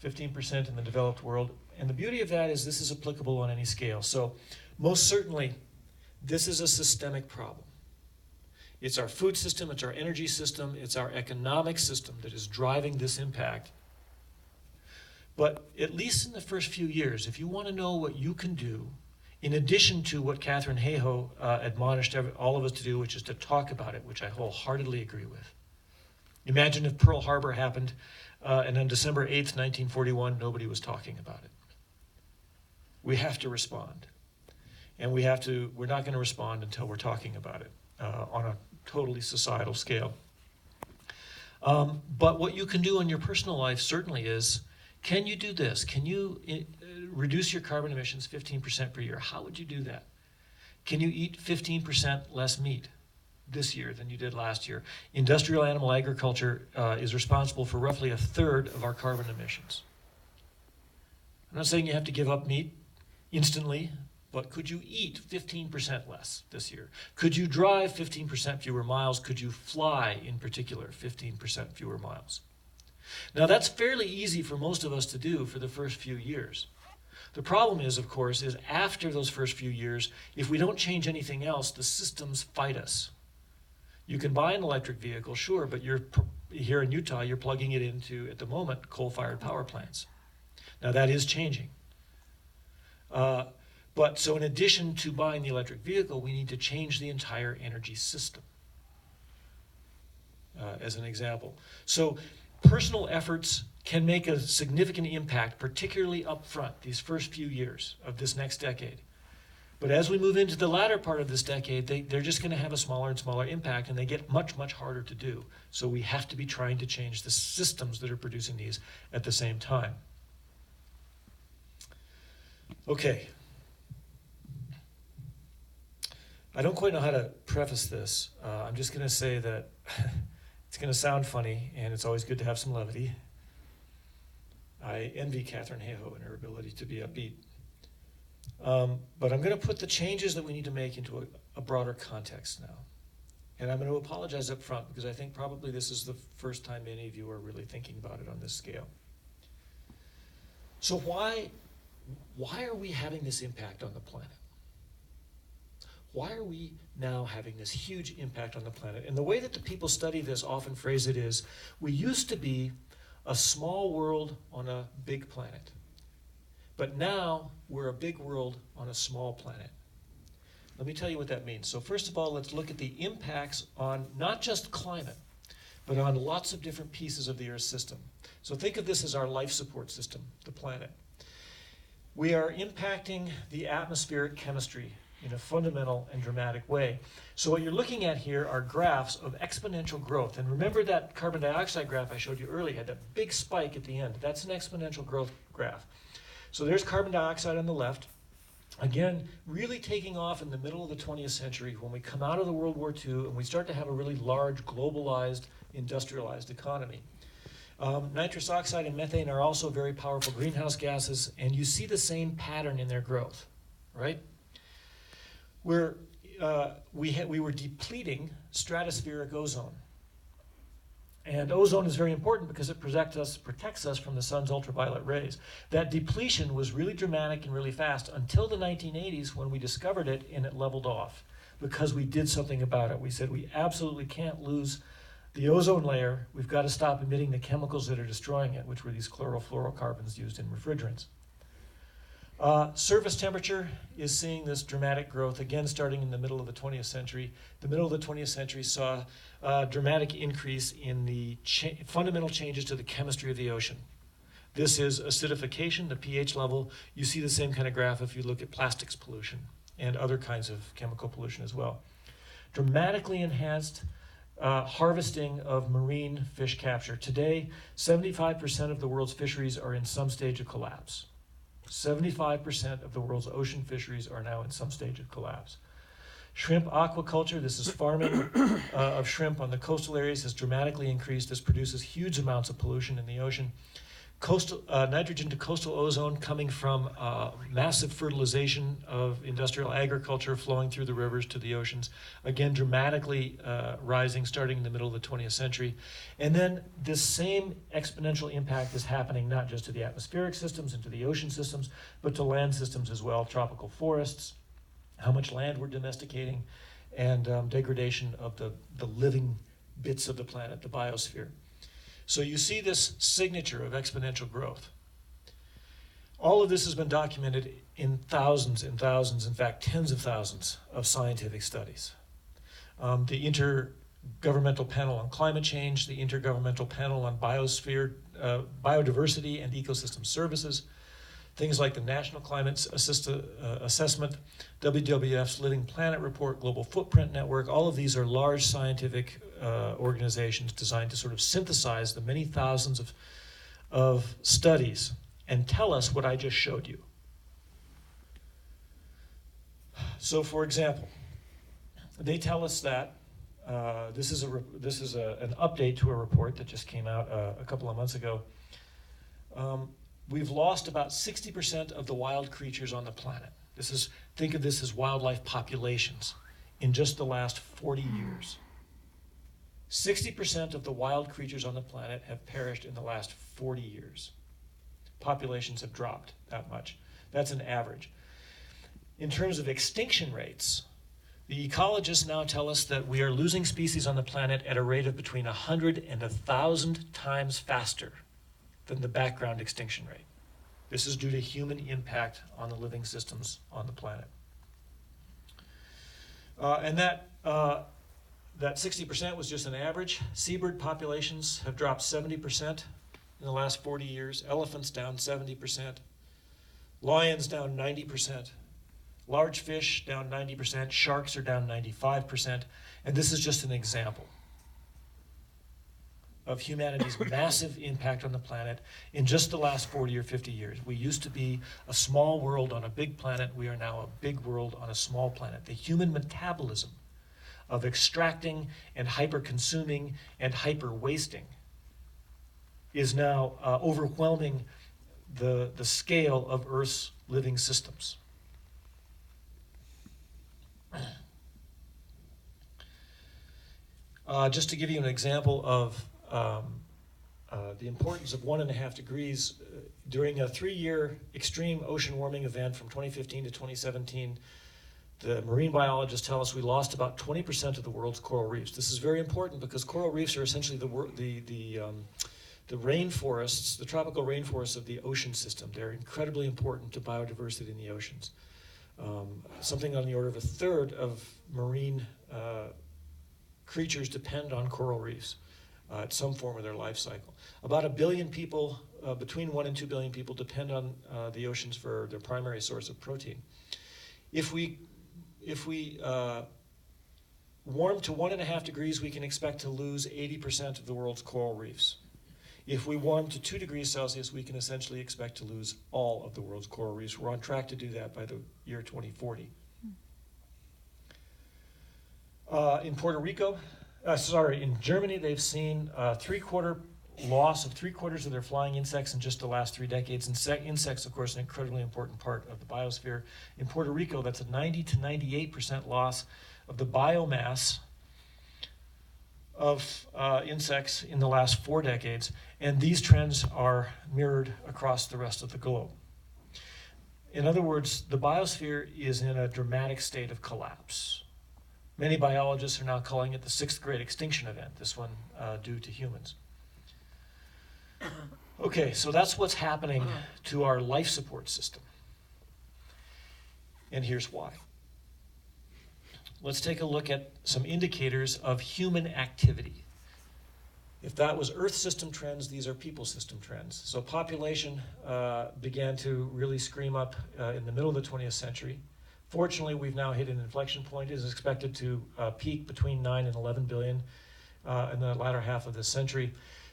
15% in the developed world. And the beauty of that is this is applicable on any scale. So most certainly, this is a systemic problem. It's our food system, it's our energy system, it's our economic system that is driving this impact But at least in the first few years, if you want to know what you can do, in addition to what Katharine Hayhoe admonished all of us to do, which is to talk about it, which I wholeheartedly agree with. Imagine if Pearl Harbor happened, and on December 8th, 1941, nobody was talking about it. We have to respond. And we're not going to respond until we're talking about it on a totally societal scale. But what you can do in your personal life certainly is, can you do this? Can you reduce your carbon emissions 15% per year? How would you do that? Can you eat 15% less meat this year than you did last year? Industrial animal agriculture is responsible for roughly a third of our carbon emissions. I'm not saying you have to give up meat instantly, but could you eat 15% less this year? Could you drive 15% fewer miles? Could you fly, in particular, 15% fewer miles? Now, that's fairly easy for most of us to do for the first few years. The problem is, of course, is after those first few years, if we don't change anything else, the systems fight us. You can buy an electric vehicle, sure, but here in Utah, you're plugging it into, at the moment, coal-fired power plants. Now, that is changing. But so in addition to buying the electric vehicle, we need to change the entire energy system, as an example. So personal efforts can make a significant impact, particularly up front, these first few years of this next decade. But as we move into the latter part of this decade, they're just going to have a smaller and smaller impact, and they get much, much harder to do. So we have to be trying to change the systems that are producing these at the same time. Okay. I don't quite know how to preface this. I'm just going to say that it's going to sound funny, and it's always good to have some levity. I envy Katharine Hayhoe and her ability to be upbeat. But I'm going to put the changes that we need to make into a broader context now. And I'm going to apologize up front, because I think probably this is the first time many of you are really thinking about it on this scale. So why are we having this impact on the planet? Why are we now having this huge impact on the planet? And the way that the people study this often phrase it is, we used to be a small world on a big planet. But now we're a big world on a small planet. Let me tell you what that means. So first of all, let's look at the impacts on not just climate, but on lots of different pieces of the Earth system. So think of this as our life support system, the planet. We are impacting the atmospheric chemistry in a fundamental and dramatic way. So what you're looking at here are graphs of exponential growth. And remember that carbon dioxide graph I showed you earlier had that big spike at the end. That's an exponential growth graph. So there's carbon dioxide on the left. Again, really taking off in the middle of the 20th century when we come out of the World War II and we start to have a really large, globalized, industrialized economy. Nitrous oxide and methane are also very powerful greenhouse gases, and you see the same pattern in their growth, right? We were depleting stratospheric ozone. And ozone is very important because it protects us from the sun's ultraviolet rays. That depletion was really dramatic and really fast until the 1980s when we discovered it and it leveled off because we did something about it. We said we absolutely can't lose the ozone layer. We've got to stop emitting the chemicals that are destroying it, which were these chlorofluorocarbons used in refrigerants. Surface temperature is seeing this dramatic growth, again starting in the middle of the 20th century. The middle of the 20th century saw a dramatic increase in the fundamental changes to the chemistry of the ocean. This is acidification, the pH level. You see the same kind of graph if you look at plastics pollution and other kinds of chemical pollution as well. Dramatically enhanced harvesting of marine fish capture. Today, 75% of the world's fisheries are in some stage of collapse. 75% of the world's ocean fisheries are now in some stage of collapse. Shrimp aquaculture, this is farming of shrimp on the coastal areas, has dramatically increased. This produces huge amounts of pollution in the ocean. Nitrogen to coastal ozone coming from massive fertilization of industrial agriculture flowing through the rivers to the oceans, again dramatically rising starting in the middle of the 20th century. And then this same exponential impact is happening not just to the atmospheric systems and to the ocean systems, but to land systems as well, tropical forests, how much land we're domesticating, and degradation of the living bits of the planet, the biosphere. So you see this signature of exponential growth. All of this has been documented in thousands and thousands, in fact, tens of thousands of scientific studies. The Intergovernmental Panel on Climate Change, the Intergovernmental Panel on Biodiversity and Ecosystem Services, things like the National Climate Assessment, WWF's Living Planet Report, Global Footprint Network. All of these are large scientific organizations designed to sort of synthesize the many thousands of studies and tell us what I just showed you. So, for example, they tell us that this is an update to a report that just came out a couple of months ago. We've lost about 60% of the wild creatures on the planet. Think of this as wildlife populations in just the last 40 years. 60% of the wild creatures on the planet have perished in the last 40 years. Populations have dropped that much. That's an average. In terms of extinction rates, the ecologists now tell us that we are losing species on the planet at a rate of between 100 and 1,000 times faster than the background extinction rate. This is due to human impact on the living systems on the planet. And that 60% was just an average. Seabird populations have dropped 70% in the last 40 years. Elephants down 70%. Lions down 90%. Large fish down 90%. Sharks are down 95%. And this is just an example of humanity's massive impact on the planet in just the last 40 or 50 years. We used to be a small world on a big planet. We are now a big world on a small planet. The human metabolism of extracting and hyper-consuming and hyper-wasting is now overwhelming the scale of Earth's living systems. Just to give you an example of the importance of 1.5 degrees, during a 3-year extreme ocean warming event from 2015 to 2017, the marine biologists tell us we lost about 20% of the world's coral reefs. This is very important because coral reefs are essentially the rainforests, the tropical rainforests of the ocean system. They're incredibly important to biodiversity in the oceans. Something on the order of 1/3 of marine creatures depend on coral reefs at some form of their life cycle. About 1 billion people, between 1 and 2 billion people, depend on the oceans for their primary source of protein. If we warm to 1.5 degrees, we can expect to lose 80% of the world's coral reefs. If we warm to 2 degrees Celsius, we can essentially expect to lose all of the world's coral reefs. We're on track to do that by the year 2040. In Germany, they've seen loss of 3/4 of their flying insects in just the last 3 decades. Insects, of course, an incredibly important part of the biosphere. In Puerto Rico, that's a 90 to 98% loss of the biomass of insects in the last 4 decades, and these trends are mirrored across the rest of the globe. In other words, the biosphere is in a dramatic state of collapse. Many biologists are now calling it the 6th great extinction event, this one due to humans. Okay, so that's what's happening to our life support system. And here's why. Let's take a look at some indicators of human activity. If that was Earth system trends, these are people system trends. So population began to really scream up in the middle of the 20th century. Fortunately, we've now hit an inflection point. It is expected to peak between 9 and 11 billion in the latter half of this century.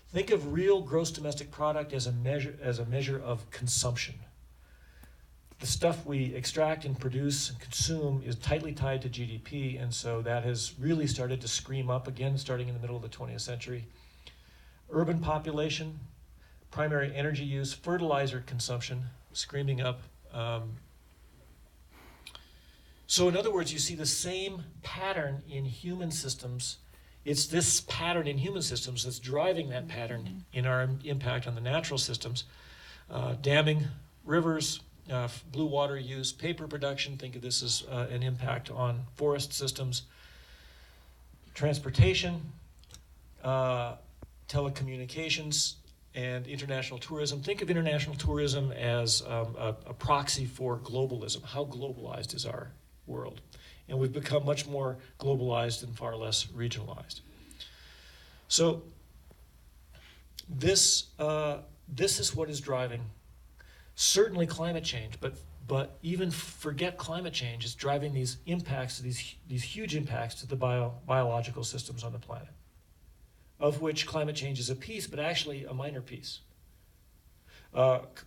Think of real gross domestic product as a measure of consumption. The stuff we extract and produce and consume is tightly tied to GDP, and so that has really started to scream up again starting in the middle of the 20th century. Urban population, primary energy use, fertilizer consumption screaming up. So in other words, you see the same pattern in human systems. It's this pattern in human systems that's driving that pattern in our impact on the natural systems. Damming rivers, blue water use, paper production, think of this as an impact on forest systems. Transportation, telecommunications, and international tourism. Think of international tourism as a proxy for globalism. How globalized is our world? And we've become much more globalized and far less regionalized. So this is what is driving certainly climate change, but even forget climate change, it's driving these impacts, these huge impacts to the biological systems on the planet, of which climate change is a piece, but actually a minor piece.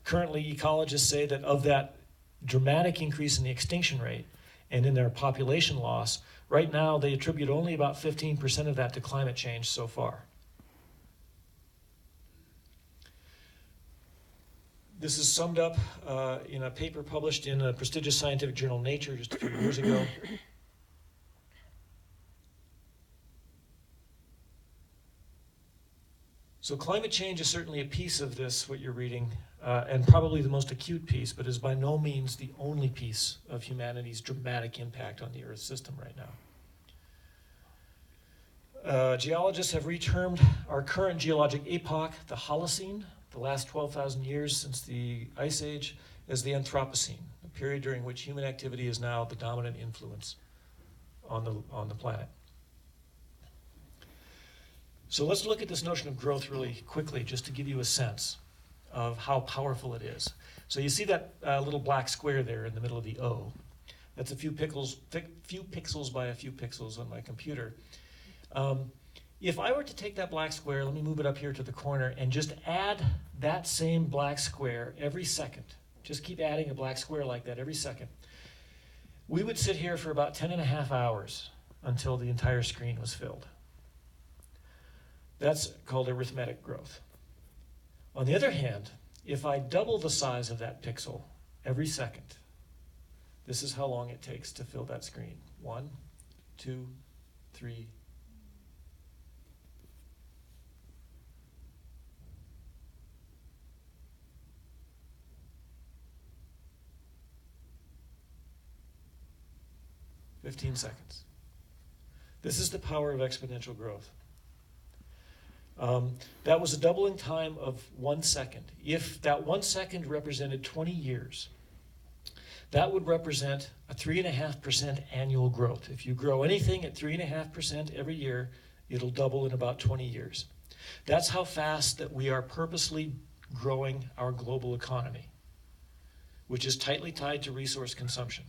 Currently, ecologists say that of that dramatic increase in the extinction rate and in their population loss, right now they attribute only about 15% of that to climate change so far. This is summed up in a paper published in a prestigious scientific journal, Nature, just a few years ago. So climate change is certainly a piece of this, what you're reading, and probably the most acute piece, but is by no means the only piece of humanity's dramatic impact on the Earth system right now. Geologists have retermed our current geologic epoch, the Holocene, the last 12,000 years since the Ice Age, as the Anthropocene, a period during which human activity is now the dominant influence on the planet. So let's look at this notion of growth really quickly, just to give you a sense of how powerful it is. So you see that little black square there in the middle of the O. That's a few pixels by a few pixels on my computer. If I were to take that black square, let me move it up here to the corner, and just add that same black square every second, just keep adding a black square like that every second, we would sit here for about 10.5 hours until the entire screen was filled. That's called arithmetic growth. On the other hand, if I double the size of that pixel every second, this is how long it takes to fill that screen. 1, 2, 3, 15 seconds. This is the power of exponential growth. That was a doubling time of 1 second. If that 1 second represented 20 years, that would represent a 3.5% annual growth. If you grow anything at 3.5% every year, it'll double in about 20 years. That's how fast that we are purposely growing our global economy, which is tightly tied to resource consumption.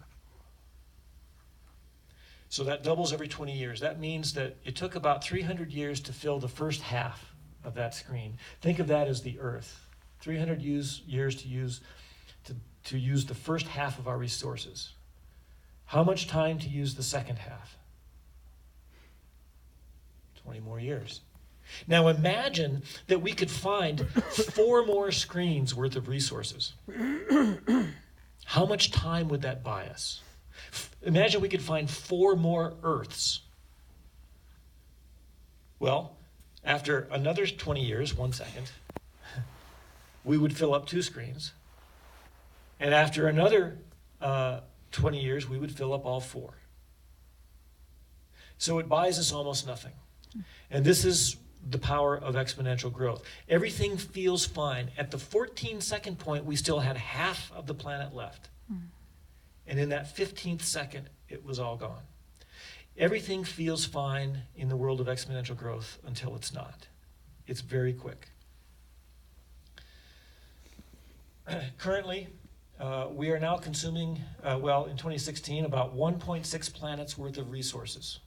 So that doubles every 20 years. That means that it took about 300 years to fill the first half of that screen. Think of that as the Earth. 300 years to use the first half of our resources. How much time to use the second half? 20 more years. Now imagine that we could find 4 more screens worth of resources. How much time would that buy us? Imagine we could find 4 more Earths. Well, after another 20 years, 1 second, we would fill up 2 screens. And after another 20 years, we would fill up all 4. So it buys us almost nothing. And this is the power of exponential growth. Everything feels fine. At the 14-second point, we still had half of the planet left. And in that 15th second, it was all gone. Everything feels fine in the world of exponential growth until it's not. It's very quick. Currently, we are now consuming, in 2016, about 1.6 planets worth of resources.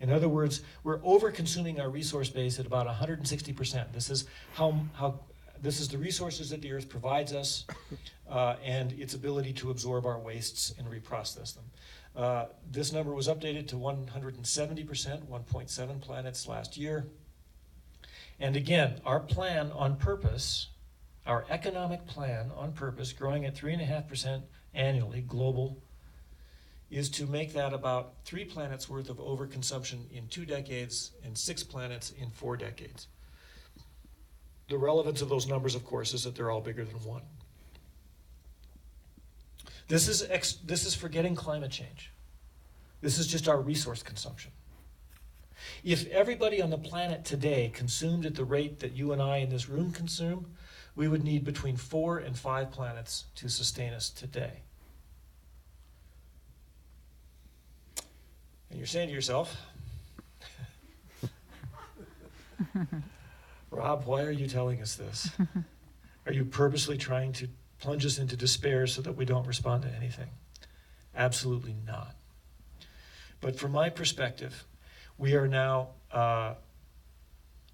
In other words, we're over-consuming our resource base at about 160%. This is this is the resources that the Earth provides us and its ability to absorb our wastes and reprocess them. This number was updated to 170%, 1.7 planets last year. And again, our plan on purpose, our economic plan on purpose, growing at 3.5% annually, global, is to make that about 3 planets worth of overconsumption in 2 decades and 6 planets in 4 decades. The relevance of those numbers, of course, is that they're all bigger than 1. This is forgetting climate change. This is just our resource consumption. If everybody on the planet today consumed at the rate that you and I in this room consume, we would need between 4 and 5 planets to sustain us today. And you're saying to yourself, Rob, why are you telling us this? Are you purposely trying to plunge us into despair so that we don't respond to anything? Absolutely not. But from my perspective, we are now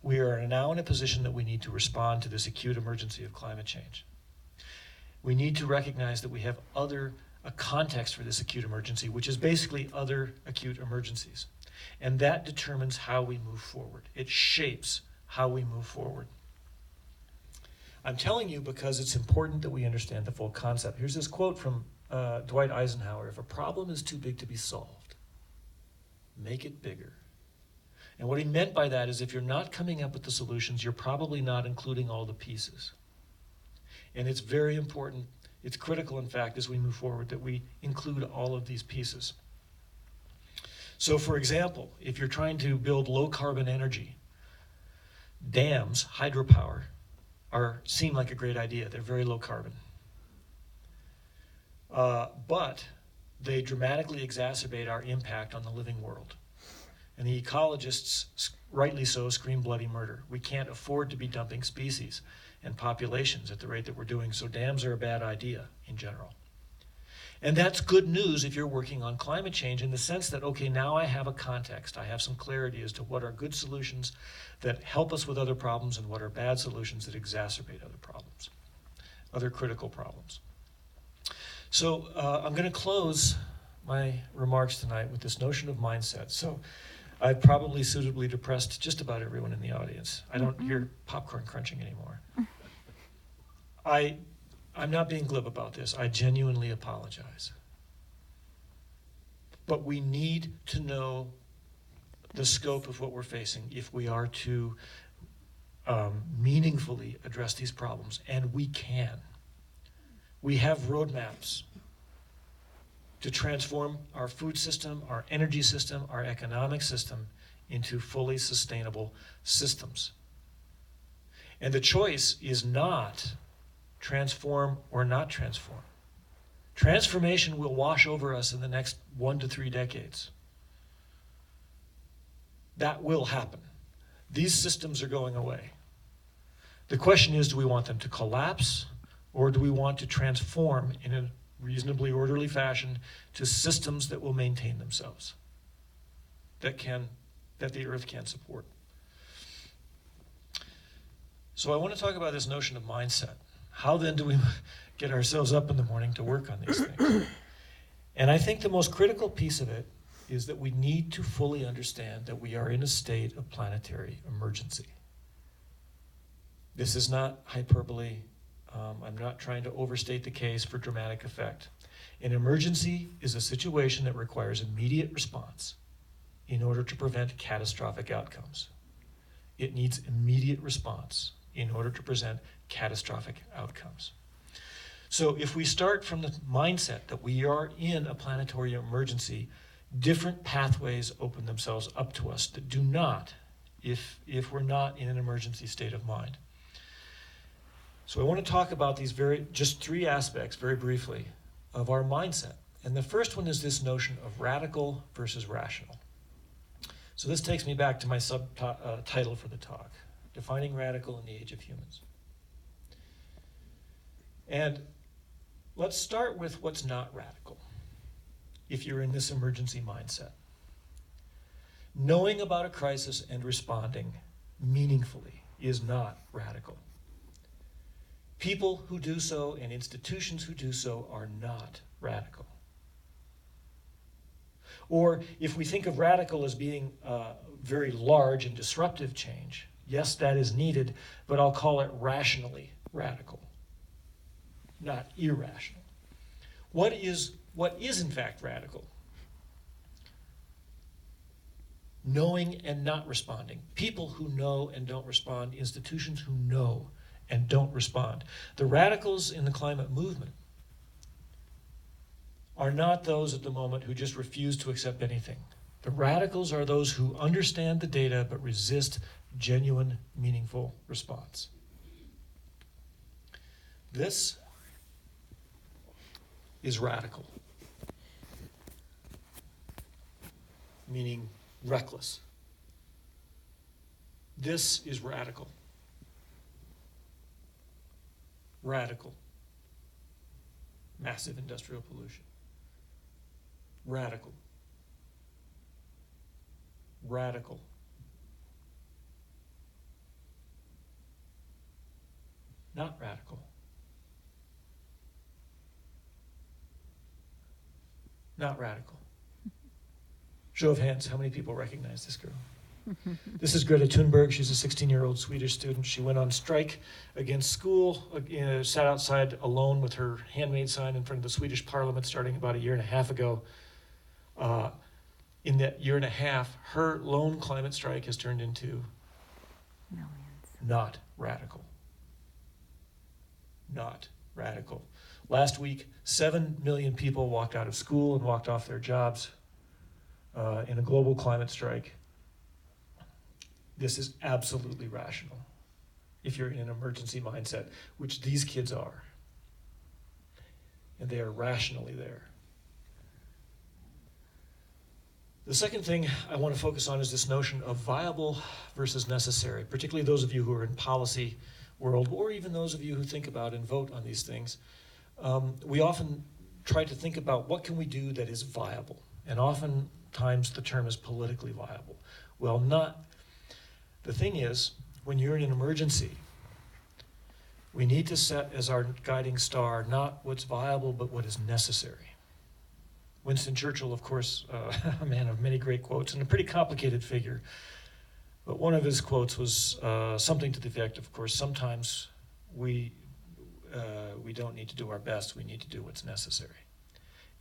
in a position that we need to respond to this acute emergency of climate change. We need to recognize that we have a context for this acute emergency, which is basically other acute emergencies. And that determines how we move forward. It shapes how we move forward. I'm telling you because it's important that we understand the full concept. Here's this quote from Dwight Eisenhower: "If a problem is too big to be solved, make it bigger." And what he meant by that is if you're not coming up with the solutions, you're probably not including all the pieces. And it's very important, it's critical, in fact, as we move forward, that we include all of these pieces. So for example, if you're trying to build low carbon energy, dams, hydropower, seem like a great idea. They're very low carbon. But they dramatically exacerbate our impact on the living world. And the ecologists, rightly so, scream bloody murder. We can't afford to be dumping species and populations at the rate that we're doing, so dams are a bad idea in general. And that's good news if you're working on climate change, in the sense that, okay, now I have a context. I have some clarity as to what are good solutions that help us with other problems and what are bad solutions that exacerbate other problems, other critical problems. So I'm going to close my remarks tonight with this notion of mindset. So I've probably suitably depressed just about everyone in the audience. I don't hear popcorn crunching anymore. I'm not being glib about this. I genuinely apologize. But we need to know the scope of what we're facing if we are to meaningfully address these problems, and we can. We have roadmaps to transform our food system, our energy system, our economic system into fully sustainable systems. And the choice is not transform or not transform. Transformation will wash over us in the next 1 to 3 decades. That will happen. These systems are going away. The question is, do we want them to collapse, or do we want to transform in a reasonably orderly fashion to systems that will maintain themselves, that the earth can support? So I want to talk about this notion of mindset. How then do we get ourselves up in the morning to work on these things? And I think the most critical piece of it is that we need to fully understand that we are in a state of planetary emergency. This is not hyperbole. I'm not trying to overstate the case for dramatic effect. An emergency is a situation that requires immediate response in order to prevent catastrophic outcomes. It needs immediate response in order to present catastrophic outcomes. So if we start from the mindset that we are in a planetary emergency, different pathways open themselves up to us that do not if we're not in an emergency state of mind. So I want to talk about these just 3 aspects very briefly of our mindset. And the first one is this notion of radical versus rational. So this takes me back to my subtitle for the talk, Defining Radical in the Age of Humans. And let's start with what's not radical if you're in this emergency mindset. Knowing about a crisis and responding meaningfully is not radical. People who do so and institutions who do so are not radical. Or if we think of radical as being very large and disruptive change, yes, that is needed, but I'll call it rationally radical, not irrational. What is in fact radical? Knowing and not responding. People who know and don't respond, institutions who know and don't respond. The radicals in the climate movement are not those at the moment who just refuse to accept anything. The radicals are those who understand the data but resist genuine, meaningful response. This is radical, meaning reckless. This is radical. Radical. Massive industrial pollution. Radical. Radical. Not radical. Not radical. Show of hands, how many people recognize this girl? This is Greta Tunberg. She's a 16-year-old Swedish student. She went on strike against school, sat outside alone with her handmade sign in front of the Swedish parliament starting about a year and a half ago. In that year and a half, her lone climate strike has turned into Millions. not radical. Not radical. Last week, 7 million people walked out of school and walked off their jobs in a global climate strike. This is absolutely rational if you're in an emergency mindset, which these kids are. And they are rationally there. The second thing I want to focus on is this notion of viable versus necessary, particularly those of you who are in policy world, or even those of you who think about and vote on these things. We often try to think about what can we do that is viable, and oftentimes the term is politically viable. Well, not. The thing is, when you're in an emergency, we need to set as our guiding star not what's viable, but what is necessary. Winston Churchill, of course, a man of many great quotes and a pretty complicated figure, but one of his quotes was something to the effect, of course, sometimes we don't need to do our best, we need to do what's necessary.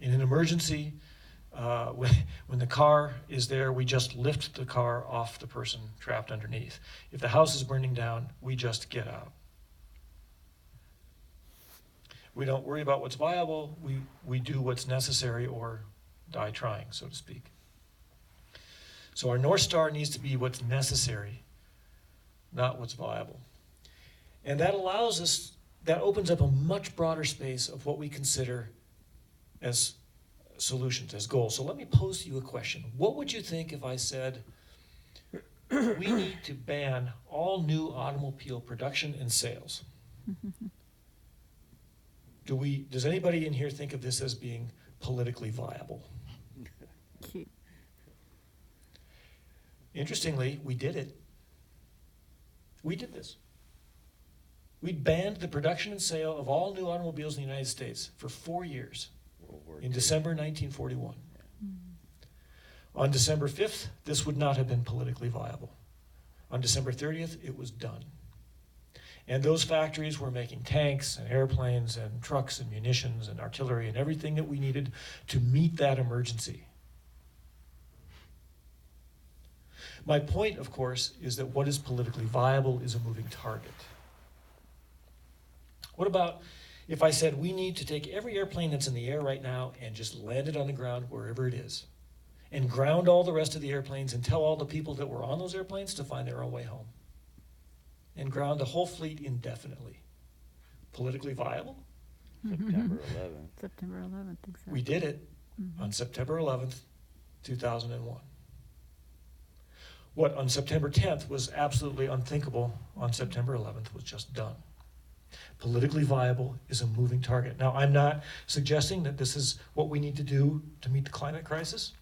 In an emergency, when the car is there, we just lift the car off the person trapped underneath. If the house is burning down, we just get out. We don't worry about what's viable, we do what's necessary or die trying, so to speak. So our North Star needs to be what's necessary, not what's viable. And that allows us, that opens up a much broader space of what we consider as solutions, as goals. So let me pose to you a question. What would you think if I said, we need to ban all new automobile production and sales? Does anybody in here think of this as being politically viable? Cute. Interestingly, we did it. We did this. We banned the production and sale of all new automobiles in the United States for 4 years in December 1941. On December 5th, this would not have been politically viable. On December 30th, it was done. And those factories were making tanks and airplanes and trucks and munitions and artillery and everything that we needed to meet that emergency. My point, of course, is that what is politically viable is a moving target. What about if I said we need to take every airplane that's in the air right now and just land it on the ground wherever it is, and ground all the rest of the airplanes and tell all the people that were on those airplanes to find their own way home, and ground the whole fleet indefinitely? Politically viable? September 11th. September 11th, exactly. We did it on September 11th, 2001. What on September 10th was absolutely unthinkable on September 11th was just done. Politically viable is a moving target. Now, I'm not suggesting that this is what we need to do to meet the climate crisis.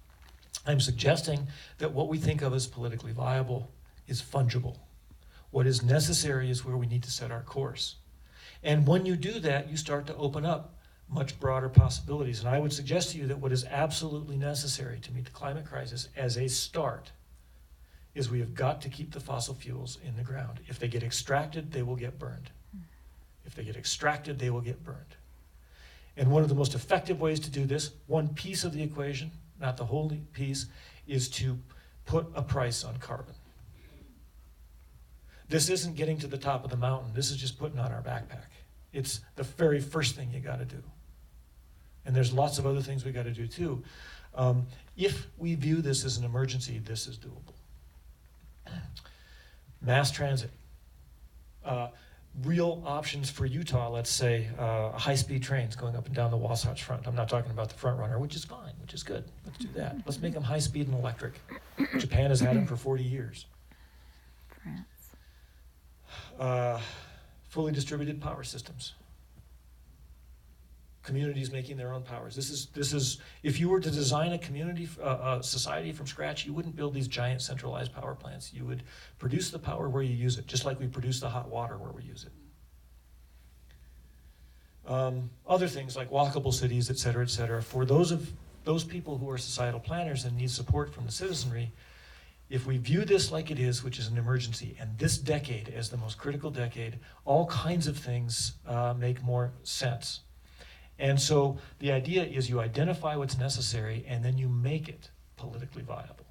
I'm suggesting that what we think of as politically viable is fungible. What is necessary is where we need to set our course. And when you do that, you start to open up much broader possibilities. And I would suggest to you that what is absolutely necessary to meet the climate crisis as a start is we have got to keep the fossil fuels in the ground. If they get extracted, they will get burned. If they get extracted, they will get burned. And one of the most effective ways to do this, one piece of the equation, not the whole piece, is to put a price on carbon. This isn't getting to the top of the mountain. This is just putting on our backpack. It's the very first thing you got to do. And there's lots of other things we got to do too. If we view this as an emergency, this is doable. Mass transit. Real options for Utah, let's say high-speed trains going up and down the Wasatch Front. I'm not talking about the front runner, which is fine, which is good. Let's do that. Let's make them high-speed and electric. Japan has had them for 40 years. France. Fully distributed power systems. Communities making their own powers. This is if you were to design a community, society from scratch, you wouldn't build these giant centralized power plants. You would produce the power where you use it, just like we produce the hot water where we use it. Other things like walkable cities, et cetera, for those people who are societal planners and need support from the citizenry. If we view this like it is, which is an emergency, and this decade as the most critical decade, all kinds of things make more sense. And so the idea is you identify what's necessary and then you make it politically viable.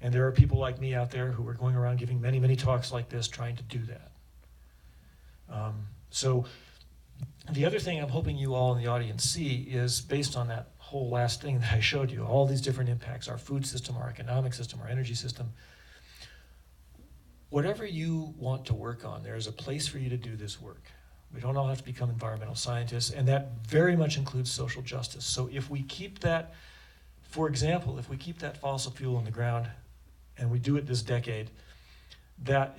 And there are people like me out there who are going around giving many, many talks like this trying to do that. So the other thing I'm hoping you all in the audience see is based on that whole last thing that I showed you, all these different impacts, our food system, our economic system, our energy system. Whatever you want to work on, there is a place for you to do this work. We don't all have to become environmental scientists, and that very much includes social justice. So if we keep that, for example, if we keep that fossil fuel in the ground, and we do it this decade, that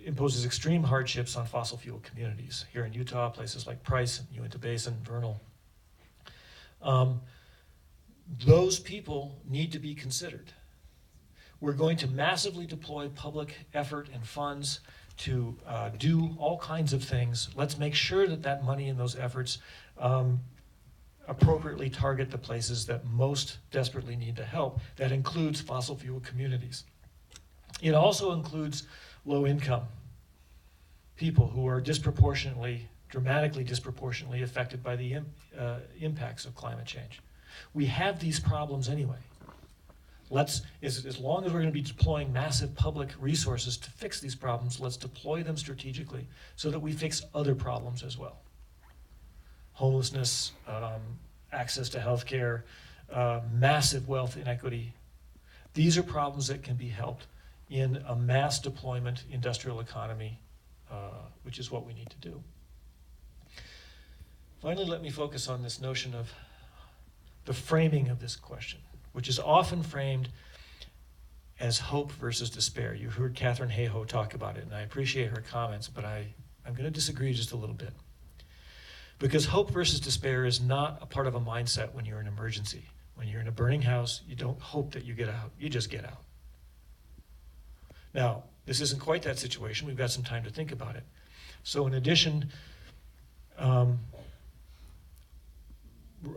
imposes extreme hardships on fossil fuel communities. Here in Utah, places like Price, and Uinta Basin, Vernal. Those people need to be considered. We're going to massively deploy public effort and funds to do all kinds of things. Let's make sure that that money and those efforts appropriately target the places that most desperately need the help. That includes fossil fuel communities. It also includes low-income people who are dramatically disproportionately affected by the impacts of climate change. We have these problems anyway. As long as we're going to be deploying massive public resources to fix these problems, let's deploy them strategically so that we fix other problems as well. Homelessness, access to healthcare, massive wealth inequity. These are problems that can be helped in a mass deployment industrial economy, which is what we need to do. Finally, let me focus on this notion of the framing of this question, which is often framed as hope versus despair. You heard Catherine Hayhoe talk about it, and I appreciate her comments, but I'm going to disagree just a little bit. Because hope versus despair is not a part of a mindset when you're in an emergency. When you're in a burning house, you don't hope that you get out, you just get out. Now, this isn't quite that situation. We've got some time to think about it. So in addition,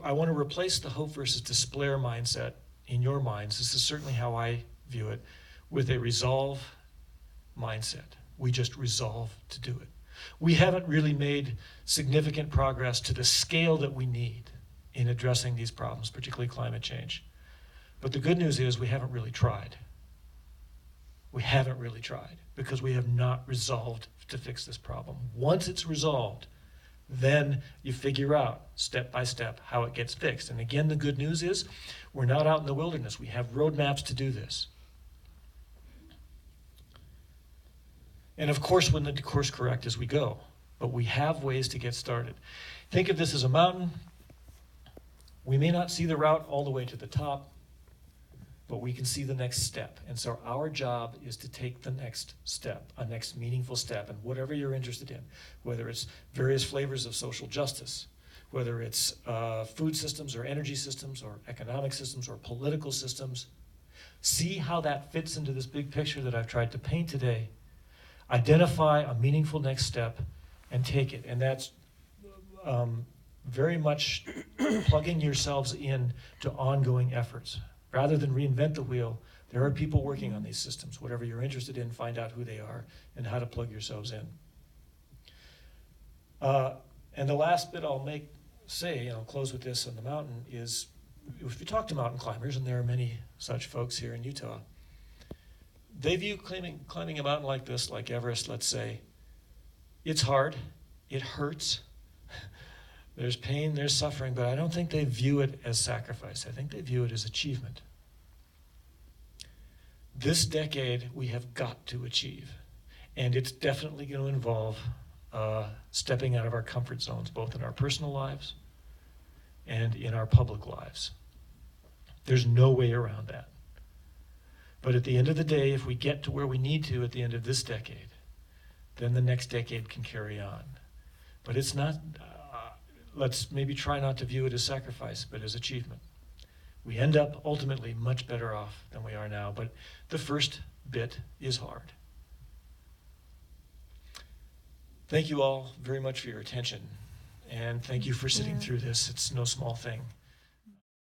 I want to replace the hope versus despair mindset in your minds. This is certainly how I view it, with a resolve mindset. We just resolve to do it. We haven't really made significant progress to the scale that we need in addressing these problems, particularly climate change. But the good news is we haven't really tried. We haven't really tried because we have not resolved to fix this problem. Once it's resolved, then you figure out step by step how it gets fixed. And again, the good news is we're not out in the wilderness. We have roadmaps to do this. And of course, when the course correct as we go, but we have ways to get started. Think of this as a mountain. We may not see the route all the way to the top, but we can see the next step. And so our job is to take the next step, a next meaningful step, and whatever you're interested in, whether it's various flavors of social justice, whether it's food systems or energy systems or economic systems or political systems. See how that fits into this big picture that I've tried to paint today. Identify a meaningful next step and take it. And that's very much plugging yourselves in to ongoing efforts. Rather than reinvent the wheel, there are people working on these systems. Whatever you're interested in, find out who they are and how to plug yourselves in. And the last bit I'll say, and I'll close with this on the mountain, is if you talk to mountain climbers, and there are many such folks here in Utah, they view climbing a mountain like this, like Everest, let's say, it's hard, it hurts, There's pain, there's suffering, but I don't think they view it as sacrifice. I think they view it as achievement. This decade, we have got to achieve. And it's definitely going to involve stepping out of our comfort zones, both in our personal lives and in our public lives. There's no way around that. But at the end of the day, if we get to where we need to at the end of this decade, then the next decade can carry on. But it's not, let's maybe try not to view it as sacrifice, but as achievement. We end up ultimately much better off than we are now, but the first bit is hard. Thank you all very much for your attention, and thank you for sitting through this. It's no small thing.